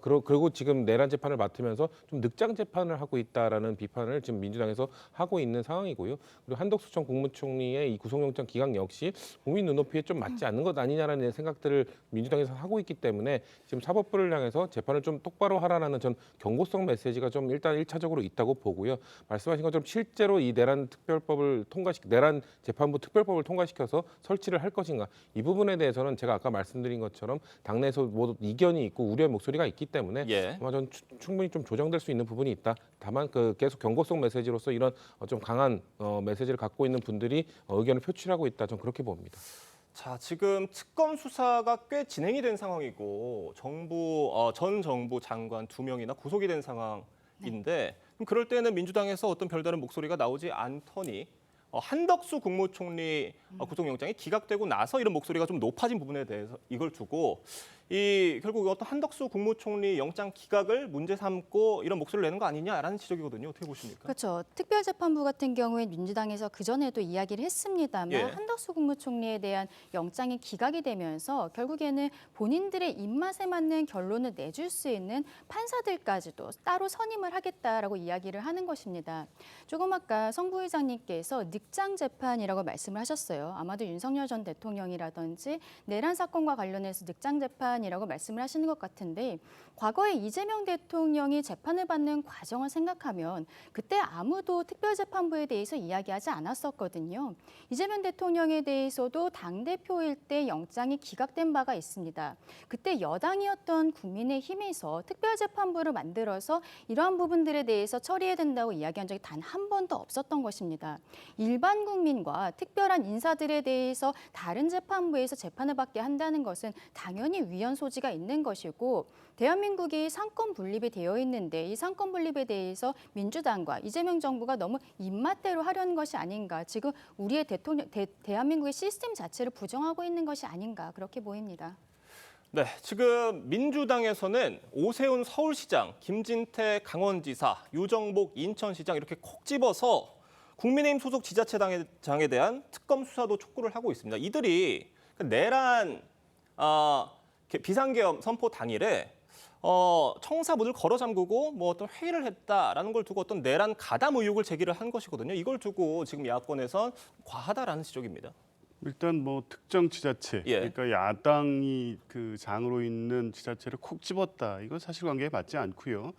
그리고 지금 내란 재판을 맡으면서 좀 늑장 재판을 하고 있다라는 비판을 지금 민주당에서 하고 있는 상황이고요. 그리고 한덕수 전 국무총리의 이 구속영장 기각 역시 국민 눈높이에 좀 맞지 않는 것 아니냐라는 생각들을 민주당에서 하고 있기 때문에 지금 사법부를 향해서 재판을 좀 똑바로 하라는 전 경고성 메시지가 좀 일단 1차적으로 있다고 보고요. 말씀하신 것처럼 실제로 이 내란 재판부 특별법을 통과시켜서 설치를 할 것인가, 이 부분에 대해서는 제가 아까 말씀드린 것처럼 당내에서 모두 이견이 있고 우려의 목소리가 있기 때문에 아마 전 충분히 좀 조정될 수 있는 부분이 있다. 다만 계속 경고성 메시지로서 이런 좀 강한 메시지를 갖고 있는 분들이 의견을 표출하고 있다. 전 그렇게 봅니다. 자, 지금 특검 수사가 꽤 진행이 된 상황이고 전 정부 장관 2명이나 구속이 된 상황인데 그럼 그럴 때는 민주당에서 어떤 별다른 목소리가 나오지 않더니 한덕수 국무총리 구속영장이 기각되고 나서 이런 목소리가 좀 높아진 부분에 대해서 이걸 두고 결국 어떤 한덕수 국무총리 영장 기각을 문제 삼고 이런 목소리를 내는 거 아니냐라는 지적이거든요. 어떻게 보십니까? 그렇죠. 특별재판부 같은 경우에 민주당에서 그전에도 이야기를 했습니다만 한덕수 국무총리에 대한 영장이 기각이 되면서 결국에는 본인들의 입맛에 맞는 결론을 내줄 수 있는 판사들까지도 따로 선임을 하겠다라고 이야기를 하는 것입니다. 조금 아까 성 부의장님께서 늑장 재판이라고 말씀을 하셨어요. 아마도 윤석열 전 대통령이라든지 내란 사건과 관련해서 늑장 재판이라고 말씀을 하시는 것 같은데 과거에 이재명 대통령이 재판을 받는 과정을 생각하면 그때 아무도 특별재판부에 대해서 이야기하지 않았었거든요. 이재명 대통령에 대해서도 당대표일 때 영장이 기각된 바가 있습니다. 그때 여당이었던 국민의힘에서 특별재판부를 만들어서 이러한 부분들에 대해서 처리해야 된다고 이야기한 적이 단 한 번도 없었던 것입니다. 일반 국민과 특별한 인사들에 대해서 다른 재판부에서 재판을 받게 한다는 것은 당연히 위헌 소지가 있는 것이고 대한민국이 상권 분립이 되어 있는데 이 상권 분립에 대해서 민주당과 이재명 정부가 너무 입맛대로 하려는 것이 아닌가. 지금 우리의 대한민국의 시스템 자체를 부정하고 있는 것이 아닌가 그렇게 보입니다. 네, 지금 민주당에서는 오세훈 서울시장, 김진태 강원지사, 유정복 인천시장 이렇게 콕 집어서 국민의힘 소속 지자체장에 대한 특검 수사도 촉구를 하고 있습니다. 이들이 내란 비상계엄 선포 당일에 청사문을 걸어 잠그고 어떤 회의를 했다라는 걸 두고 어떤 내란 가담 의혹을 제기를 한 것이거든요. 이걸 두고 지금 야권에선 과하다라는 지적입니다. 일단 특정 지자체, 그러니까 야당이 그 장으로 있는 지자체를 콕 집었다. 이건 사실관계에 맞지 않고요.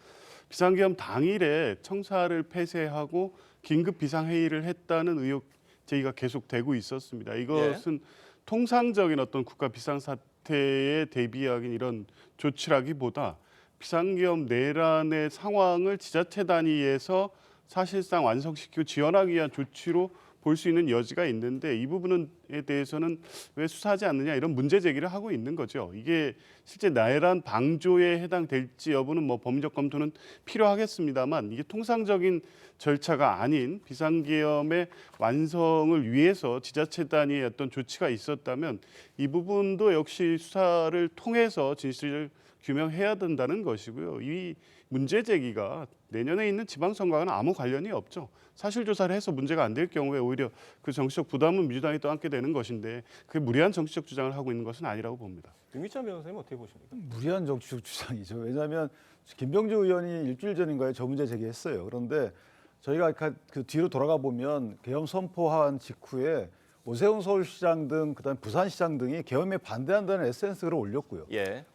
비상계엄 당일에 청사를 폐쇄하고 긴급 비상회의를 했다는 의혹 제기가 계속되고 있었습니다. 이것은 통상적인 어떤 국가 비상사태에 대비하긴 이런 조치라기보다 비상계엄 내란의 상황을 지자체 단위에서 사실상 완성시키고 지원하기 위한 조치로 볼 수 있는 여지가 있는데 이 부분에 대해서는 왜 수사하지 않느냐 이런 문제 제기를 하고 있는 거죠. 이게 실제 내란 방조에 해당될지 여부는 법리적 검토는 필요하겠습니다만 이게 통상적인 절차가 아닌 비상계엄의 완성을 위해서 지자체 단위의 어떤 조치가 있었다면 이 부분도 역시 수사를 통해서 진실을 규명해야 된다는 것이고요. 이 문제 제기가 내년에 있는 지방선거와는 아무 관련이 없죠. 사실조사를 해서 문제가 안 될 경우에 오히려 그 정치적 부담은 민주당이 떠안게 되는 것인데 그게 무리한 정치적 주장을 하고 있는 것은 아니라고 봅니다. 윤기찬 변호사님 어떻게 보십니까? 무리한 정치적 주장이죠. 왜냐하면 김병주 의원이 일주일 전인가에 저 문제 제기했어요. 그런데 저희가 그 뒤로 돌아가 보면 계엄 선포한 직후에 오세훈 서울시장 등 그다음에 부산시장 등이 계엄에 반대한다는 SNS를 올렸고요.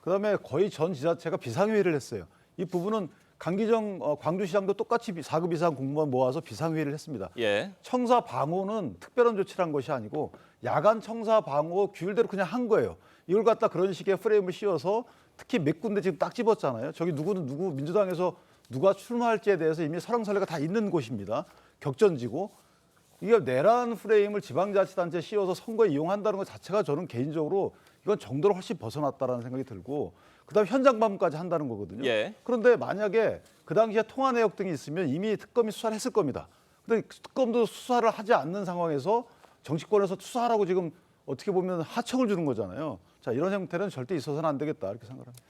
그다음에 거의 전 지자체가 비상회의를 했어요. 이 부분은 강기정 광주시장도 똑같이 4급 이상 공무원 모아서 비상회의를 했습니다. 청사 방호는 특별한 조치를 한 것이 아니고 야간 청사 방호 규율대로 그냥 한 거예요. 이걸 갖다 그런 식의 프레임을 씌워서 특히 몇 군데 지금 딱 집었잖아요. 저기 누구 민주당에서 누가 출마할지에 대해서 이미 설왕설래가 다 있는 곳입니다. 격전지고. 이게 내란 프레임을 지방자치단체에 씌워서 선거에 이용한다는 것 자체가 저는 개인적으로 이건 정도를 훨씬 벗어났다라는 생각이 들고 그다음 현장 방문까지 한다는 거거든요. 그런데 만약에 그 당시에 통화 내역 등이 있으면 이미 특검이 수사를 했을 겁니다. 근데 특검도 수사를 하지 않는 상황에서 정치권에서 수사하라고 지금 어떻게 보면 하청을 주는 거잖아요. 자, 이런 형태는 절대 있어서는 안 되겠다 이렇게 생각합니다.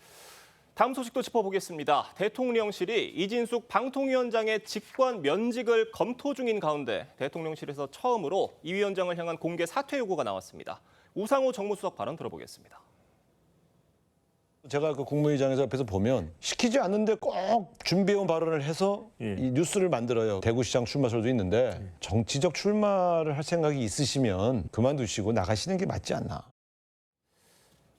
다음 소식도 짚어보겠습니다. 대통령실이 이진숙 방통위원장의 직권 면직을 검토 중인 가운데 대통령실에서 처음으로 이 위원장을 향한 공개 사퇴 요구가 나왔습니다. 우상호 정무수석 발언 들어보겠습니다. 제가 그 국무회의장에서 앞에서 보면 시키지 않는데 꼭 준비해온 발언을 해서 이 뉴스를 만들어요. 대구시장 출마설도 있는데 정치적 출마를 할 생각이 있으시면 그만두시고 나가시는 게 맞지 않나.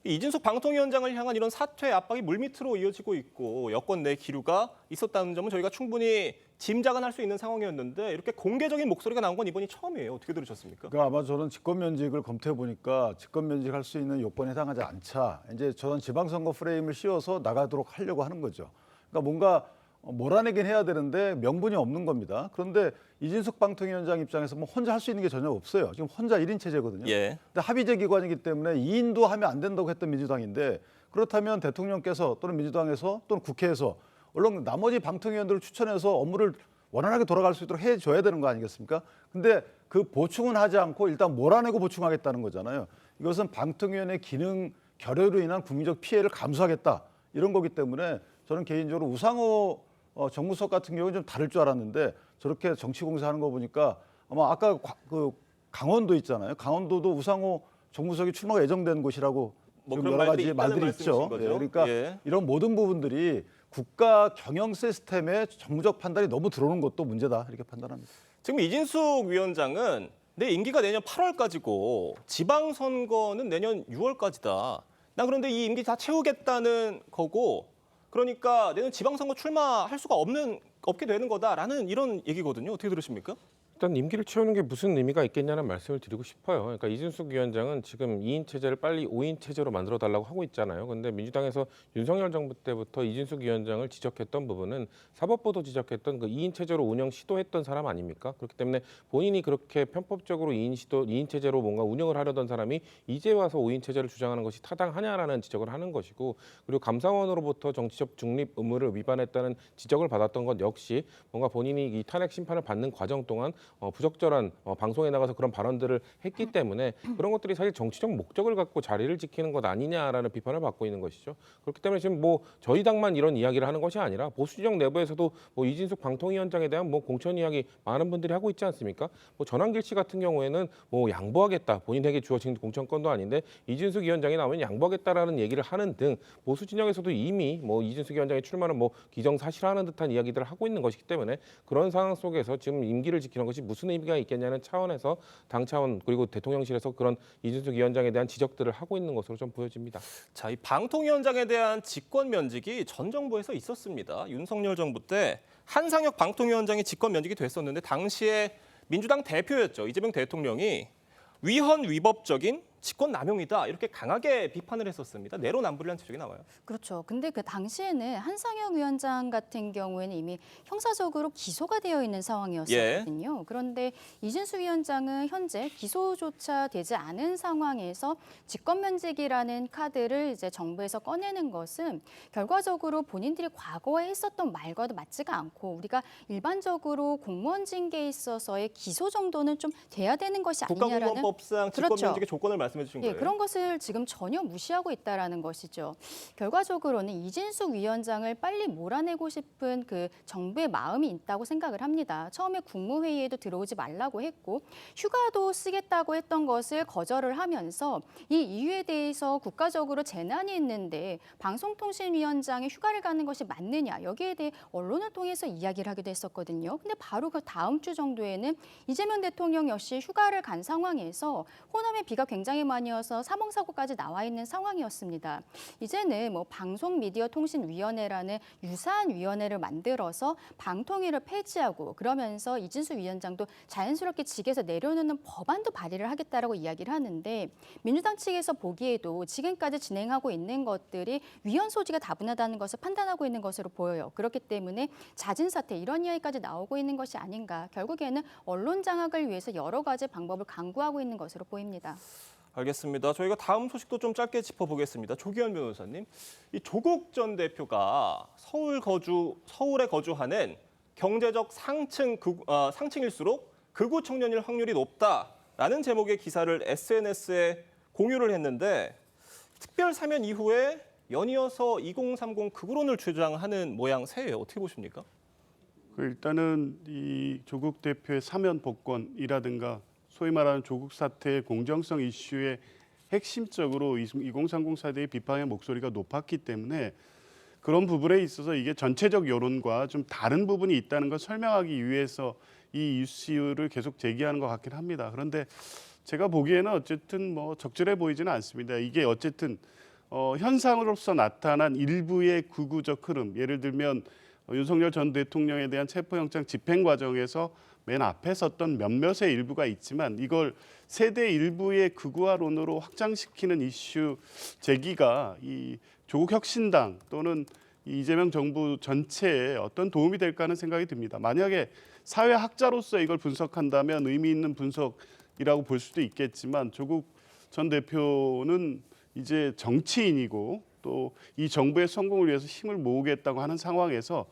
이진숙 방통위원장을 향한 이런 사퇴 압박이 물밑으로 이어지고 있고 여권 내 기류가 있었다는 점은 저희가 충분히 짐작은 할 수 있는 상황이었는데 이렇게 공개적인 목소리가 나온 건 이번이 처음이에요. 어떻게 들으셨습니까? 그러니까 아마 저는 직권면직을 검토해 보니까 직권면직할 수 있는 요건에 해당하지 않자. 이제 저는 지방선거 프레임을 씌워서 나가도록 하려고 하는 거죠. 그러니까 뭔가 몰아내긴 해야 되는데 명분이 없는 겁니다. 그런데 이진숙 방통위원장 입장에서 뭐 혼자 할 수 있는 게 전혀 없어요. 지금 혼자 1인 체제거든요. 예. 근데 합의제 기관이기 때문에 2인도 하면 안 된다고 했던 민주당인데 그렇다면 대통령께서 또는 민주당에서 또는 국회에서 물론 나머지 방통위원들을 추천해서 업무를 원활하게 돌아갈 수 있도록 해줘야 되는 거 아니겠습니까? 근데 그 보충은 하지 않고 일단 몰아내고 보충하겠다는 거잖아요. 이것은 방통위원회 기능 결여로 인한 국민적 피해를 감수하겠다 이런 거기 때문에 저는 개인적으로 우상호 정무수석 같은 경우는 좀 다를 줄 알았는데 저렇게 정치 공세하는 거 보니까 아마 아까 그 강원도 있잖아요. 강원도도 우상호 정무수석이 출마가 예정된 곳이라고 좀 여러 가지 말들이 있죠. 네, 그러니까 이런 모든 부분들이 국가 경영 시스템의 정무적 판단이 너무 들어오는 것도 문제다 이렇게 판단합니다. 지금 이진숙 위원장은 내 임기가 내년 8월까지고 지방선거는 내년 6월까지다. 난 그런데 이 임기 다 채우겠다는 거고 그러니까 내년 지방선거 출마할 수가 없게 되는 거다라는 이런 얘기거든요. 어떻게 들으십니까? 일단 임기를 채우는 게 무슨 의미가 있겠냐는 말씀을 드리고 싶어요. 그러니까 이준숙 위원장은 지금 2인 체제를 빨리 5인 체제로 만들어 달라고 하고 있잖아요. 그런데 민주당에서 윤석열 정부 때부터 이준숙 위원장을 지적했던 부분은 사법부도 지적했던 그 2인 체제로 운영 시도했던 사람 아닙니까? 그렇기 때문에 본인이 그렇게 편법적으로 2인 체제로 뭔가 운영을 하려던 사람이 이제 와서 5인 체제를 주장하는 것이 타당하냐라는 지적을 하는 것이고 그리고 감사원으로부터 정치적 중립 의무를 위반했다는 지적을 받았던 것 역시 뭔가 본인이 이 탄핵 심판을 받는 과정 동안 부적절한 방송에 나가서 그런 발언들을 했기 때문에 그런 것들이 사실 정치적 목적을 갖고 자리를 지키는 것 아니냐라는 비판을 받고 있는 것이죠. 그렇기 때문에 지금 뭐 저희 당만 이런 이야기를 하는 것이 아니라 보수진영 내부에서도 뭐 이진숙 방통위원장에 대한 뭐 공천 이야기 많은 분들이 하고 있지 않습니까? 뭐 전환길 씨 같은 경우에는 뭐 양보하겠다 본인에게 주어진 공천권도 아닌데 이진숙 위원장이 나오면 양보하겠다라는 얘기를 하는 등 보수진영에서도 이미 뭐 이진숙 위원장의 출마는 뭐 기정사실화하는 듯한 이야기들을 하고 있는 것이기 때문에 그런 상황 속에서 지금 임기를 지키는 것이 무슨 의미가 있겠냐는 차원에서 당 차원 그리고 대통령실에서 그런 이준숙 위원장에 대한 지적들을 하고 있는 것으로 좀 보여집니다. 자, 이 방통위원장에 대한 직권 면직이 전 정부에서 있었습니다. 윤석열 정부 때 한상혁 방통위원장이 직권 면직이 됐었는데 당시에 민주당 대표였죠. 이재명 대통령이 위헌 위법적인 직권 남용이다 이렇게 강하게 비판을 했었습니다. 내로남불이라는 지적이 나와요. 그렇죠. 근데 그 당시에는 한상혁 위원장 같은 경우에는 이미 형사적으로 기소가 되어 있는 상황이었거든요. 그런데 이진숙 위원장은 현재 기소조차 되지 않은 상황에서 직권면직이라는 카드를 이제 정부에서 꺼내는 것은 결과적으로 본인들이 과거에 했었던 말과도 맞지가 않고 우리가 일반적으로 공무원 징계에 있어서의 기소 정도는 좀 돼야 되는 것이 아니냐라는 국가공무원법상 직권면직의 조건을 말씀해 주신 거예요. 그런 것을 지금 전혀 무시하고 있다라는 것이죠. 결과적으로는 이진숙 위원장을 빨리 몰아내고 싶은 그 정부의 마음이 있다고 생각을 합니다. 처음에 국무회의에도 들어오지 말라고 했고 휴가도 쓰겠다고 했던 것을 거절을 하면서 이 이유에 대해서 국가적으로 재난이 있는데 방송통신위원장이 휴가를 가는 것이 맞느냐 여기에 대해 언론을 통해서 이야기를 하기도 했었거든요. 근데 바로 그 다음 주 정도에는 이재명 대통령 역시 휴가를 간 상황에서 호남에 비가 굉장히 많이 와서 사망사고까지 나와 있는 상황이었습니다. 이제는 뭐 방송미디어통신위원회라는 유사한 위원회를 만들어서 방통위를 폐지하고 그러면서 이진숙 위원장도 자연스럽게 직에서 내려놓는 법안도 발의를 하겠다라고 이야기를 하는데 민주당 측에서 보기에도 지금까지 진행하고 있는 것들이 위헌 소지가 다분하다는 것을 판단하고 있는 것으로 보여요. 그렇기 때문에 자진 사퇴 이런 이야기까지 나오고 있는 것이 아닌가. 결국에는 언론 장악을 위해서 여러 가지 방법을 강구하고 있는 것으로 보입니다. 알겠습니다. 저희가 다음 소식도 좀 짧게 짚어보겠습니다. 조기현 변호사님, 이 조국 전 대표가 서울에 거주하는 경제적 상층일수록 극우 청년일 확률이 높다라는 제목의 기사를 SNS에 공유를 했는데 특별 사면 이후에 연이어서 2030 극우론을 주장하는 모양새예요. 어떻게 보십니까? 일단은 이 조국 대표의 사면 복권이라든가 소위 말하는 조국 사태의 공정성 이슈에 핵심적으로 2030 세대의 비판의 목소리가 높았기 때문에 그런 부분에 있어서 이게 전체적 여론과 좀 다른 부분이 있다는 걸 설명하기 위해서 이 이슈를 계속 제기하는 것 같긴 합니다. 그런데 제가 보기에는 어쨌든 뭐 적절해 보이지는 않습니다. 이게 어쨌든 현상으로서 나타난 일부의 극우적 흐름, 예를 들면 윤석열 전 대통령에 대한 체포영장 집행 과정에서 맨 앞에 섰던 몇몇의 일부가 있지만 이걸 세대 일부의 극우화론으로 확장시키는 이슈 제기가 이 조국 혁신당 또는 이재명 정부 전체에 어떤 도움이 될까 하는 생각이 듭니다. 만약에 사회학자로서 이걸 분석한다면 의미 있는 분석이라고 볼 수도 있겠지만 조국 전 대표는 이제 정치인이고 또 이 정부의 성공을 위해서 힘을 모으겠다고 하는 상황에서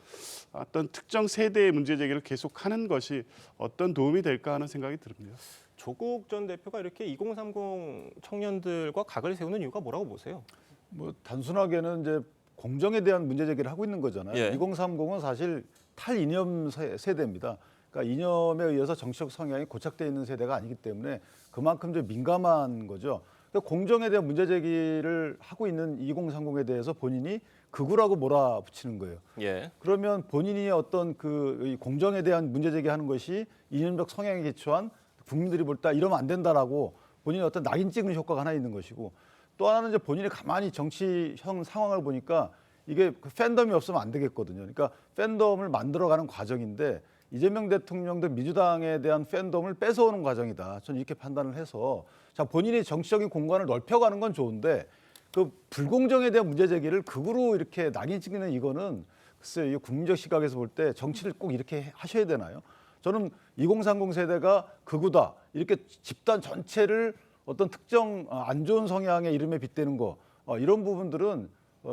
어떤 특정 세대의 문제 제기를 계속하는 것이 어떤 도움이 될까 하는 생각이 듭니다. 조국 전 대표가 이렇게 2030 청년들과 각을 세우는 이유가 뭐라고 보세요? 뭐 단순하게는 이제 공정에 대한 문제 제기를 하고 있는 거잖아요. 예. 2030은 사실 탈이념 세대입니다. 그러니까 이념에 의해서 정치적 성향이 고착되어 있는 세대가 아니기 때문에 그만큼 좀 민감한 거죠. 그러니까 공정에 대한 문제 제기를 하고 있는 2030에 대해서 본인이 극우라고 몰아붙이는 거예요. 예. 그러면 본인이 어떤 이 공정에 대한 문제 제기하는 것이 이념적 성향에 기초한 국민들이 볼 때 이러면 안 된다라고 본인이 어떤 낙인 찍는 효과가 하나 있는 것이고 또 하나는 이제 본인이 가만히 정치형 상황을 보니까 이게 팬덤이 없으면 안 되겠거든요. 그러니까 팬덤을 만들어가는 과정인데 이재명 대통령도 민주당에 대한 팬덤을 뺏어오는 과정이다. 저는 이렇게 판단을 해서 자 본인이 정치적인 공간을 넓혀가는 건 좋은데 그 불공정에 대한 문제 제기를 극으로 이렇게 낙인 찍는 이거는 글쎄요. 국민적 시각에서 볼 때 정치를 꼭 이렇게 하셔야 되나요? 저는 2030 세대가 극우다. 이렇게 집단 전체를 어떤 특정 안 좋은 성향의 이름에 빗대는 거 이런 부분들은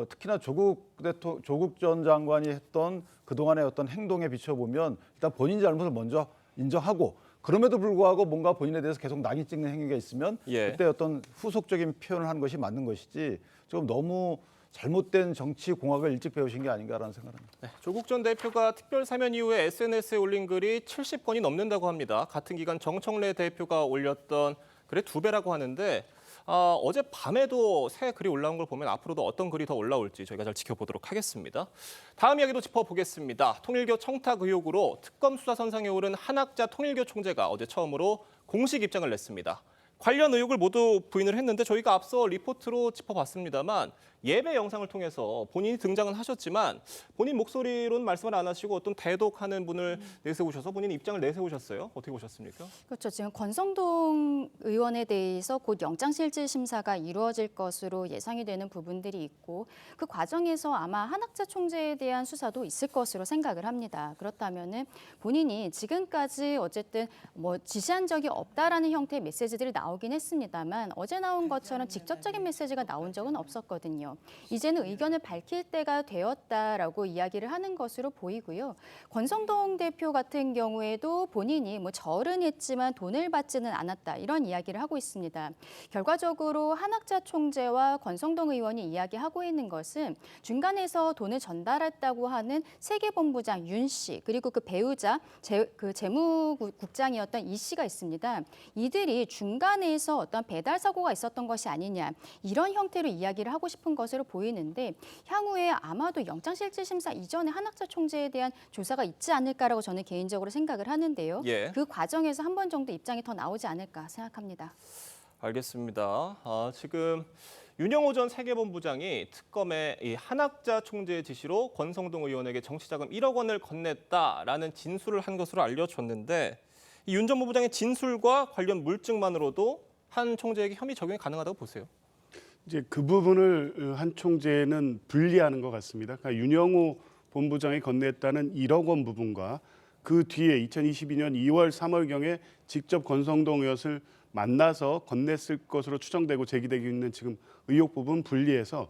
특히나 조국 전 장관이 했던 그동안의 어떤 행동에 비춰보면 일단 본인 잘못을 먼저 인정하고 그럼에도 불구하고 뭔가 본인에 대해서 계속 낙인 찍는 행위가 있으면 예. 그때 어떤 후속적인 표현을 하는 것이 맞는 것이지 좀 너무 잘못된 정치 공학을 일찍 배우신 게 아닌가라는 생각합니다. 네, 조국 전 대표가 특별 사면 이후에 SNS에 올린 글이 70건이 넘는다고 합니다. 같은 기간 정청래 대표가 올렸던 글의 2배라고 하는데 어젯밤에도 새 글이 올라온 걸 보면 앞으로도 어떤 글이 더 올라올지 저희가 잘 지켜보도록 하겠습니다. 다음 이야기도 짚어보겠습니다. 통일교 청탁 의혹으로 특검 수사선상에 오른 한학자 통일교 총재가 어제 처음으로 공식 입장을 냈습니다. 관련 의혹을 모두 부인을 했는데 저희가 앞서 리포트로 짚어봤습니다만 예배 영상을 통해서 본인이 등장은 하셨지만 본인 목소리로는 말씀을 안 하시고 어떤 대독하는 분을 내세우셔서 본인 입장을 내세우셨어요. 어떻게 보셨습니까? 그렇죠. 지금 권성동 의원에 대해서 곧 영장실질심사가 이루어질 것으로 예상이 되는 부분들이 있고 그 과정에서 아마 한학자 총재에 대한 수사도 있을 것으로 생각을 합니다. 그렇다면은 본인이 지금까지 어쨌든 뭐 지시한 적이 없다라는 형태의 메시지들이 나오긴 했습니다만 어제 나온 것처럼 직접적인 메시지가 나온 적은 없었거든요. 이제는 의견을 밝힐 때가 되었다라고 이야기를 하는 것으로 보이고요. 권성동 대표 같은 경우에도 본인이 뭐 절은 했지만 돈을 받지는 않았다 이런 이야기를 하고 있습니다. 결과적으로 한학자 총재와 권성동 의원이 이야기하고 있는 것은 중간에서 돈을 전달했다고 하는 세계본부장 윤 씨 그리고 그 배우자 그 재무국장이었던 이 씨가 있습니다. 이들이 중간에서 어떤 배달 사고가 있었던 것이 아니냐 이런 형태로 이야기를 하고 싶은 것으로 보이는데 향후에 아마도 영장실질심사 이전에 한학자 총재에 대한 조사가 있지 않을까라고 저는 개인적으로 생각을 하는데요. 예. 그 과정에서 한 번 정도 입장이 더 나오지 않을까 생각합니다. 알겠습니다. 지금 윤영호 전 세계본부장이 특검에 이 한학자 총재의 지시로 권성동 의원에게 정치자금 1억 원을 건넸다라는 진술을 한 것으로 알려졌는데 이 윤 전 부부장의 진술과 관련 물증만으로도 한 총재에게 혐의 적용이 가능하다고 보세요? 이제 그 부분을 한 총재는 분리하는 것 같습니다. 그러니까 윤영호 본부장이 건넸다는 1억 원 부분과 그 뒤에 2022년 2월, 3월경에 직접 권성동 의원을 만나서 건넸을 것으로 추정되고 제기되고 있는 지금 의혹 부분 분리해서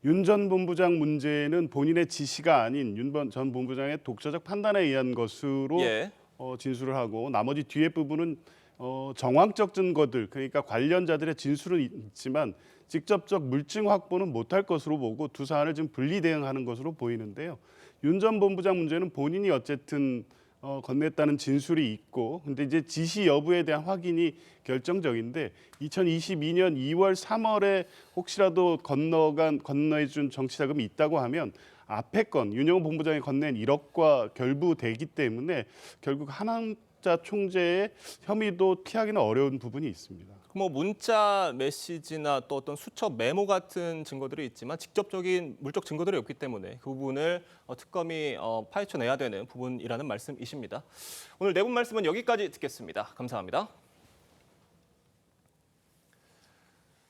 윤 전 본부장 문제는 본인의 지시가 아닌 윤 전 본부장의 독자적 판단에 의한 것으로 예. 진술을 하고 나머지 뒤에 부분은 정황적 증거들 그러니까 관련자들의 진술은 있지만 직접적 물증 확보는 못할 것으로 보고 두 사안을 지금 분리 대응하는 것으로 보이는데요. 윤 전 본부장 문제는 본인이 어쨌든 건넸다는 진술이 있고, 근데 이제 지시 여부에 대한 확인이 결정적인데 2022년 2월, 3월에 혹시라도 건너해준 정치자금이 있다고 하면 앞에 건 윤영호 본부장이 건넨 1억과 결부되기 때문에 결국 한남자 총재의 혐의도 피하기는 어려운 부분이 있습니다. 뭐 문자 메시지나 또 어떤 수첩 메모 같은 증거들이 있지만 직접적인 물적 증거들이 없기 때문에 그 부분을 특검이 파헤쳐내야 되는 부분이라는 말씀이십니다. 오늘 네 분 말씀은 여기까지 듣겠습니다. 감사합니다.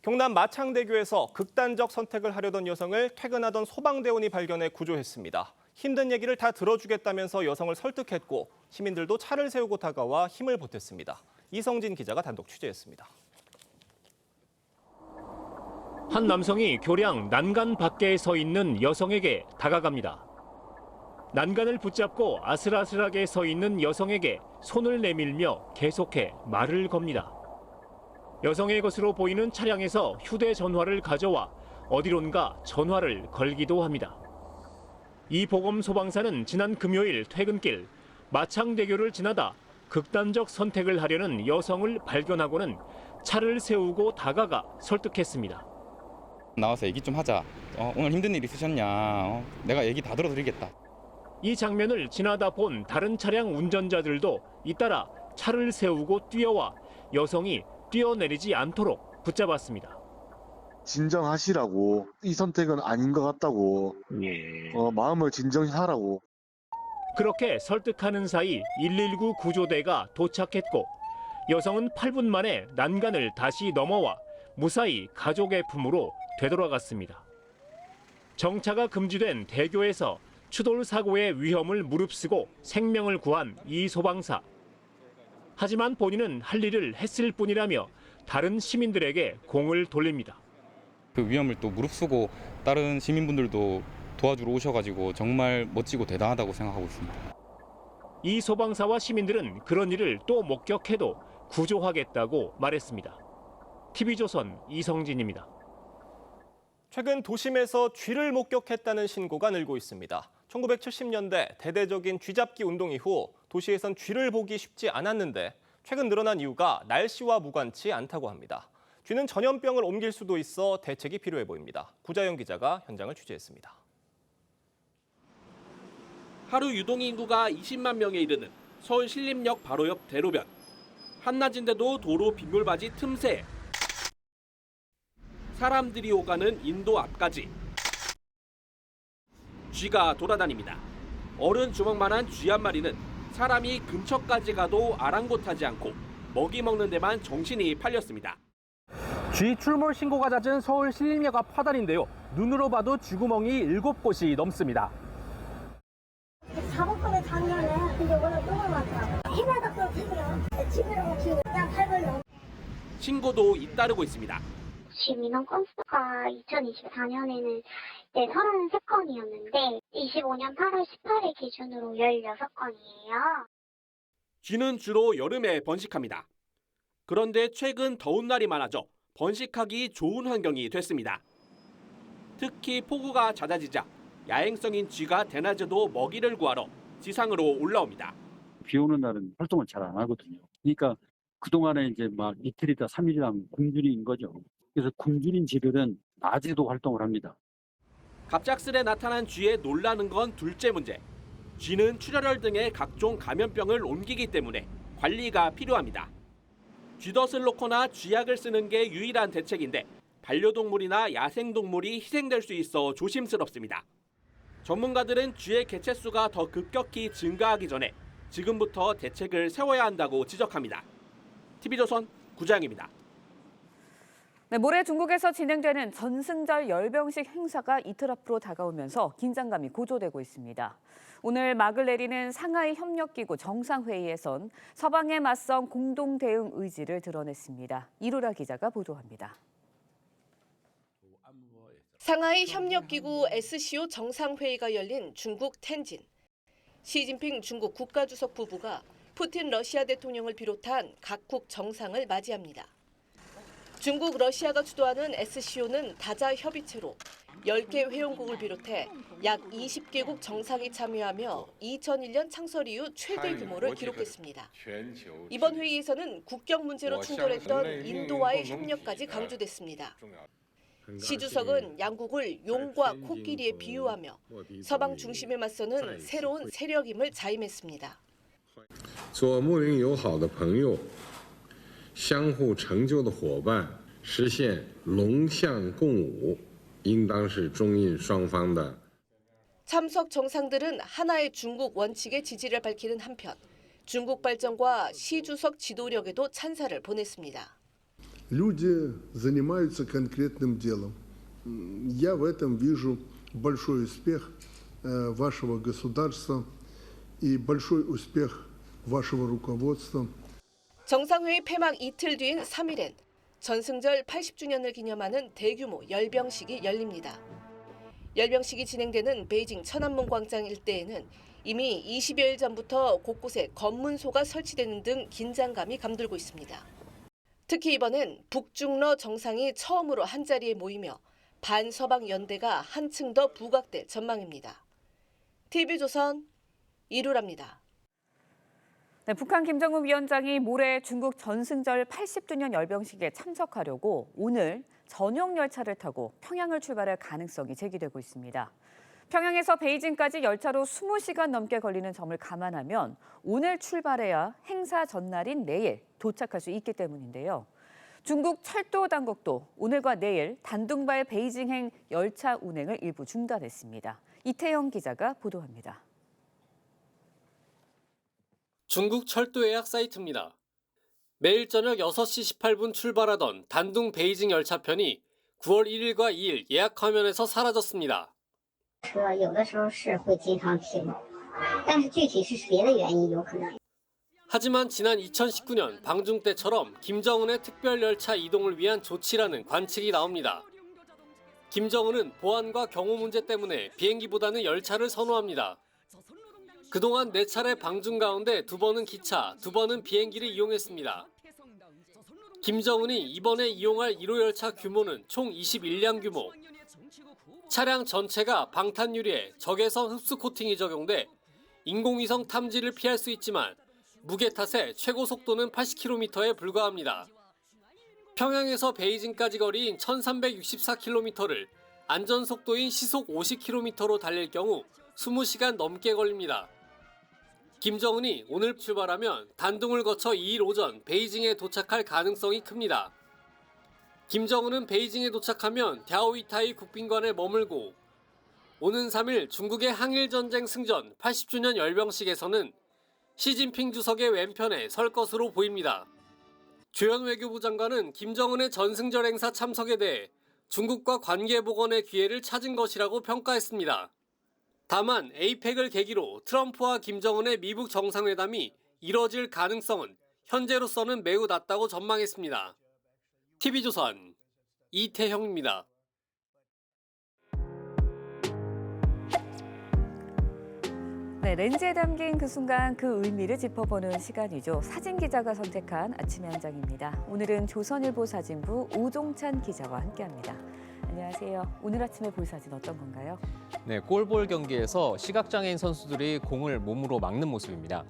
경남 마창대교에서 극단적 선택을 하려던 여성을 퇴근하던 소방대원이 발견해 구조했습니다. 힘든 얘기를 다 들어주겠다면서 여성을 설득했고 시민들도 차를 세우고 다가와 힘을 보탰습니다. 이성진 기자가 단독 취재했습니다. 한 남성이 교량 난간 밖에 서 있는 여성에게 다가갑니다. 난간을 붙잡고 아슬아슬하게 서 있는 여성에게 손을 내밀며 계속해 말을 겁니다. 여성의 것으로 보이는 차량에서 휴대전화를 가져와 어디론가 전화를 걸기도 합니다. 이 보검 소방사는 지난 금요일 퇴근길 마창대교를 지나다 극단적 선택을 하려는 여성을 발견하고는 차를 세우고 다가가 설득했습니다. 나와서 얘기 좀 하자. 오늘 힘든 일 있으셨냐. 내가 얘기 다 들어드리겠다. 이 장면을 지나다 본 다른 차량 운전자들도 잇따라 차를 세우고 뛰어와 여성이 뛰어내리지 않도록 붙잡았습니다. 진정하시라고. 이 선택은 아닌 것 같다고. 마음을 진정하라고. 그렇게 설득하는 사이 119 구조대가 도착했고 여성은 8분 만에 난간을 다시 넘어와 무사히 가족의 품으로 되돌아갔습니다. 정차가 금지된 대교에서 추돌 사고의 위험을 무릅쓰고 생명을 구한 이 소방사. 하지만 본인은 할 일을 했을 뿐이라며 다른 시민들에게 공을 돌립니다. 그 위험을 또 무릅쓰고 다른 시민분들도 도와주러 오셔가지고 정말 멋지고 대단하다고 생각하고 있습니다. 이 소방사와 시민들은 그런 일을 또 목격해도 구조하겠다고 말했습니다. TV조선 이성진입니다. 최근 도심에서 쥐를 목격했다는 신고가 늘고 있습니다. 1970년대 대대적인 쥐잡기 운동 이후 도시에선 쥐를 보기 쉽지 않았는데 최근 늘어난 이유가 날씨와 무관치 않다고 합니다. 쥐는 전염병을 옮길 수도 있어 대책이 필요해 보입니다. 구자영 기자가 현장을 취재했습니다. 하루 유동 인구가 20만 명에 이르는 서울 신림역 바로 옆 대로변. 한낮인데도 도로 빗물바지 틈새. 사람들이 오가는 인도 앞까지. 쥐가 돌아다닙니다. 어른 주먹만한 쥐 한 마리는 사람이 근처까지 가도 아랑곳하지 않고 먹이 먹는 데만 정신이 팔렸습니다. 쥐 출몰 신고가 잦은 서울 신림역 앞 화단인데요. 눈으로 봐도 쥐구멍이 7곳이 넘습니다. 작업하는 작년에 근데 오늘 똥을 맞더라고요. 해마다 또 피고요. 집으로 키우고 그냥 팔걸요. 신고도 잇따르고 있습니다. 쥐 민원 건수가 2024년에는 33건이었는데 25년 8월 18일 기준으로 16건이에요. 쥐는 주로 여름에 번식합니다. 그런데 최근 더운 날이 많아져 번식하기 좋은 환경이 됐습니다. 특히 폭우가 잦아지자 야행성인 쥐가 대낮에도 먹이를 구하러 지상으로 올라옵니다. 비 오는 날은 활동을 잘 안 하거든요. 그러니까 그동안에 이제 막 이틀이다 3일이다 굶주린 거죠. 그래서 굶주린 쥐들은 낮에도 활동을 합니다. 갑작스레 나타난 쥐에 놀라는 건 둘째 문제. 쥐는 출혈 등의 각종 감염병을 옮기기 때문에 관리가 필요합니다. 쥐덫을 놓거나 쥐약을 쓰는 게 유일한 대책인데 반려동물이나 야생동물이 희생될 수 있어 조심스럽습니다. 전문가들은 쥐의 개체수가 더 급격히 증가하기 전에 지금부터 대책을 세워야 한다고 지적합니다. TV조선 구자영입니다. 네, 모레 중국에서 진행되는 전승절 열병식 행사가 이틀 앞으로 다가오면서 긴장감이 고조되고 있습니다. 오늘 막을 내리는 상하이 협력기구 정상회의에선 서방에 맞선 공동 대응 의지를 드러냈습니다. 이루라 기자가 보도합니다. 상하이 협력기구 SCO 정상회의가 열린 중국 텐진. 시진핑 중국 국가주석 부부가 푸틴 러시아 대통령을 비롯한 각국 정상을 맞이합니다. 중국, 러시아가 주도하는 SCO는 다자 협의체로 10개 회원국을 비롯해 약 20개국 정상이 참여하며 2001년 창설 이후 최대 규모를 기록했습니다. 이번 회의에서는 국경 문제로 충돌했던 인도와의 협력까지 강조됐습니다. 시 주석은 양국을 용과 코끼리에 비유하며 서방 중심에 맞서는 새로운 세력임을 자임했습니다. 做睦邻友好的朋友，相互成就的伙伴，实现龙象共舞，应当是中印双方的。 참석 정상들은 하나의 중국 원칙에 지지를 밝히는 한편 중국 발전과 시 주석 지도력에도 찬사를 보냈습니다. Люди занимаются конкретным делом. Я в этом вижу большой успех вашего государства и большой успех вашего руководства. 정상회의 폐막 이틀 뒤인 3일엔 전승절 80주년을 기념하는 대규모 열병식이 열립니다. 열병식이 진행되는 베이징 천안문 광장 일대에는 이미 20여일 전부터 곳곳에 검문소가 설치되는 등 긴장감이 감돌고 있습니다. 특히 이번엔 북중러 정상이 처음으로 한자리에 모이며 반서방 연대가 한층 더 부각될 전망입니다. TV조선 이루라입니다. 네, 북한 김정은 위원장이 모레 중국 전승절 80주년 열병식에 참석하려고 오늘 전용 열차를 타고 평양을 출발할 가능성이 제기되고 있습니다. 평양에서 베이징까지 열차로 20시간 넘게 걸리는 점을 감안하면 오늘 출발해야 행사 전날인 내일 도착할 수 있기 때문인데요. 중국 철도 당국도 오늘과 내일 단둥발 베이징행 열차 운행을 일부 중단했습니다. 이태영 기자가 보도합니다. 중국 철도 예약 사이트입니다. 매일 저녁 6시 18분 출발하던 단둥 베이징 열차편이 9월 1일과 2일 예약 화면에서 사라졌습니다. 하지만 지난 2019년 방중 때처럼 김정은의 특별 열차 이동을 위한 조치라는 관측이 나옵니다. 김정은은 보안과 경호 문제 때문에 비행기보다는 열차를 선호합니다. 그동안 4차례 방중 가운데 2번은 기차, 2번은 비행기를 이용했습니다. 김정은이 이번에 이용할 1호 열차 규모는 총 21량 규모. 차량 전체가 방탄 유리에 적외선 흡수 코팅이 적용돼 인공위성 탐지를 피할 수 있지만 무게 탓에 최고 속도는 80km에 불과합니다. 평양에서 베이징까지 거리인 1364km를 안전 속도인 시속 50km로 달릴 경우 20시간 넘게 걸립니다. 김정은이 오늘 출발하면 단둥을 거쳐 2일 오전 베이징에 도착할 가능성이 큽니다. 김정은은 베이징에 도착하면 갸오위타이 국빈관에 머물고 오는 3일 중국의 항일전쟁 승전 80주년 열병식에서는 시진핑 주석의 왼편에 설 것으로 보입니다. 조현 외교부 장관은 김정은의 전승절 행사 참석에 대해 중국과 관계 복원의 기회를 찾은 것이라고 평가했습니다. 다만 에이펙을 계기로 트럼프와 김정은의 미북 정상회담이 이뤄질 가능성은 현재로서는 매우 낮다고 전망했습니다. TV조선 이태형입니다. 네, 렌즈에 담긴 그 순간 그 의미를 짚어보는 시간이죠. 사진 기자가 선택한 아침의 한 장입니다. 오늘은 조선일보 사진부 오종찬 기자와 함께합니다. 안녕하세요. 오늘 아침에 볼 사진 어떤 건가요? 네, 골볼 경기에서 시각장애인 선수들이 공을 몸으로 막는 모습입니다.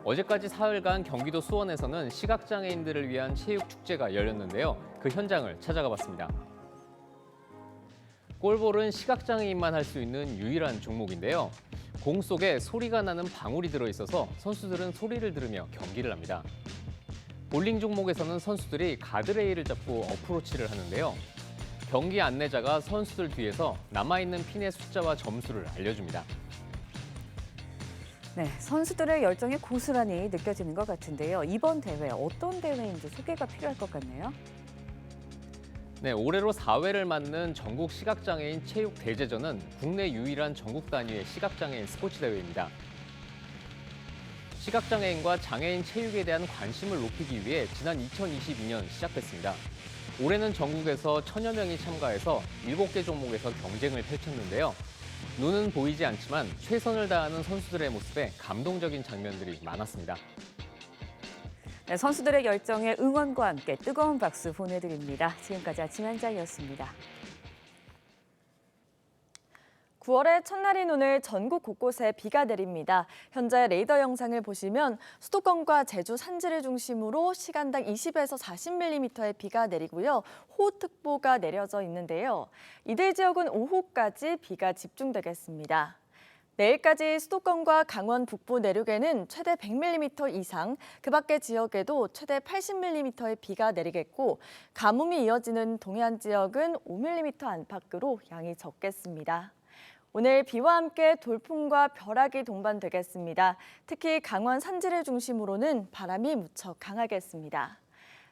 어제까지 사흘간 경기도 수원에서는 시각장애인들을 위한 체육축제가 열렸는데요. 그 현장을 찾아가 봤습니다. 골볼은 시각장애인만 할 수 있는 유일한 종목인데요. 공 속에 소리가 나는 방울이 들어있어서 선수들은 소리를 들으며 경기를 합니다. 볼링 종목에서는 선수들이 가드레일을 잡고 어프로치를 하는데요. 경기 안내자가 선수들 뒤에서 남아있는 핀의 숫자와 점수를 알려줍니다. 네, 선수들의 열정이 고스란히 느껴지는 것 같은데요. 이번 대회 어떤 대회인지 소개가 필요할 것 같네요. 네, 올해로 4회를 맞는 전국 시각장애인 체육대제전은 국내 유일한 전국 단위의 시각장애인 스포츠 대회입니다. 시각장애인과 장애인 체육에 대한 관심을 높이기 위해 지난 2022년 시작됐습니다. 올해는 전국에서 1000여 명이 참가해서 7개 종목에서 경쟁을 펼쳤는데요. 눈은 보이지 않지만 최선을 다하는 선수들의 모습에 감동적인 장면들이 많았습니다. 네, 선수들의 열정에 응원과 함께 뜨거운 박수 보내드립니다. 지금까지 아침 현장이었습니다. 9월의 첫날인 오늘 전국 곳곳에 비가 내립니다. 현재 레이더 영상을 보시면 수도권과 제주 산지를 중심으로 시간당 20에서 40mm의 비가 내리고요. 호우특보가 내려져 있는데요. 이들 지역은 오후까지 비가 집중되겠습니다. 내일까지 수도권과 강원 북부 내륙에는 최대 100mm 이상, 그 밖의 지역에도 최대 80mm의 비가 내리겠고 가뭄이 이어지는 동해안 지역은 5mm 안팎으로 양이 적겠습니다. 오늘 비와 함께 돌풍과 벼락이 동반되겠습니다. 특히 강원 산지를 중심으로는 바람이 무척 강하겠습니다.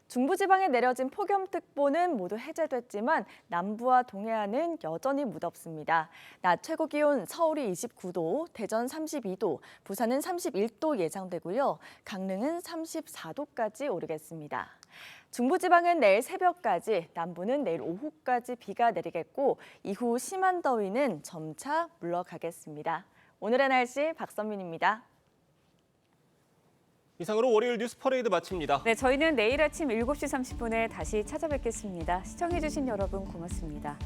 중부지방에 내려진 폭염특보는 모두 해제됐지만 남부와 동해안은 여전히 무덥습니다. 낮 최고 기온 서울이 29도, 대전 32도, 부산은 31도 예상되고요. 강릉은 34도까지 오르겠습니다. 중부지방은 내일 새벽까지, 남부는 내일 오후까지 비가 내리겠고 이후 심한 더위는 점차 물러가겠습니다. 오늘의 날씨 박선민입니다. 이상으로 월요일 뉴스 퍼레이드 마칩니다. 네, 저희는 내일 아침 7시 30분에 다시 찾아뵙겠습니다. 시청해주신 여러분 고맙습니다.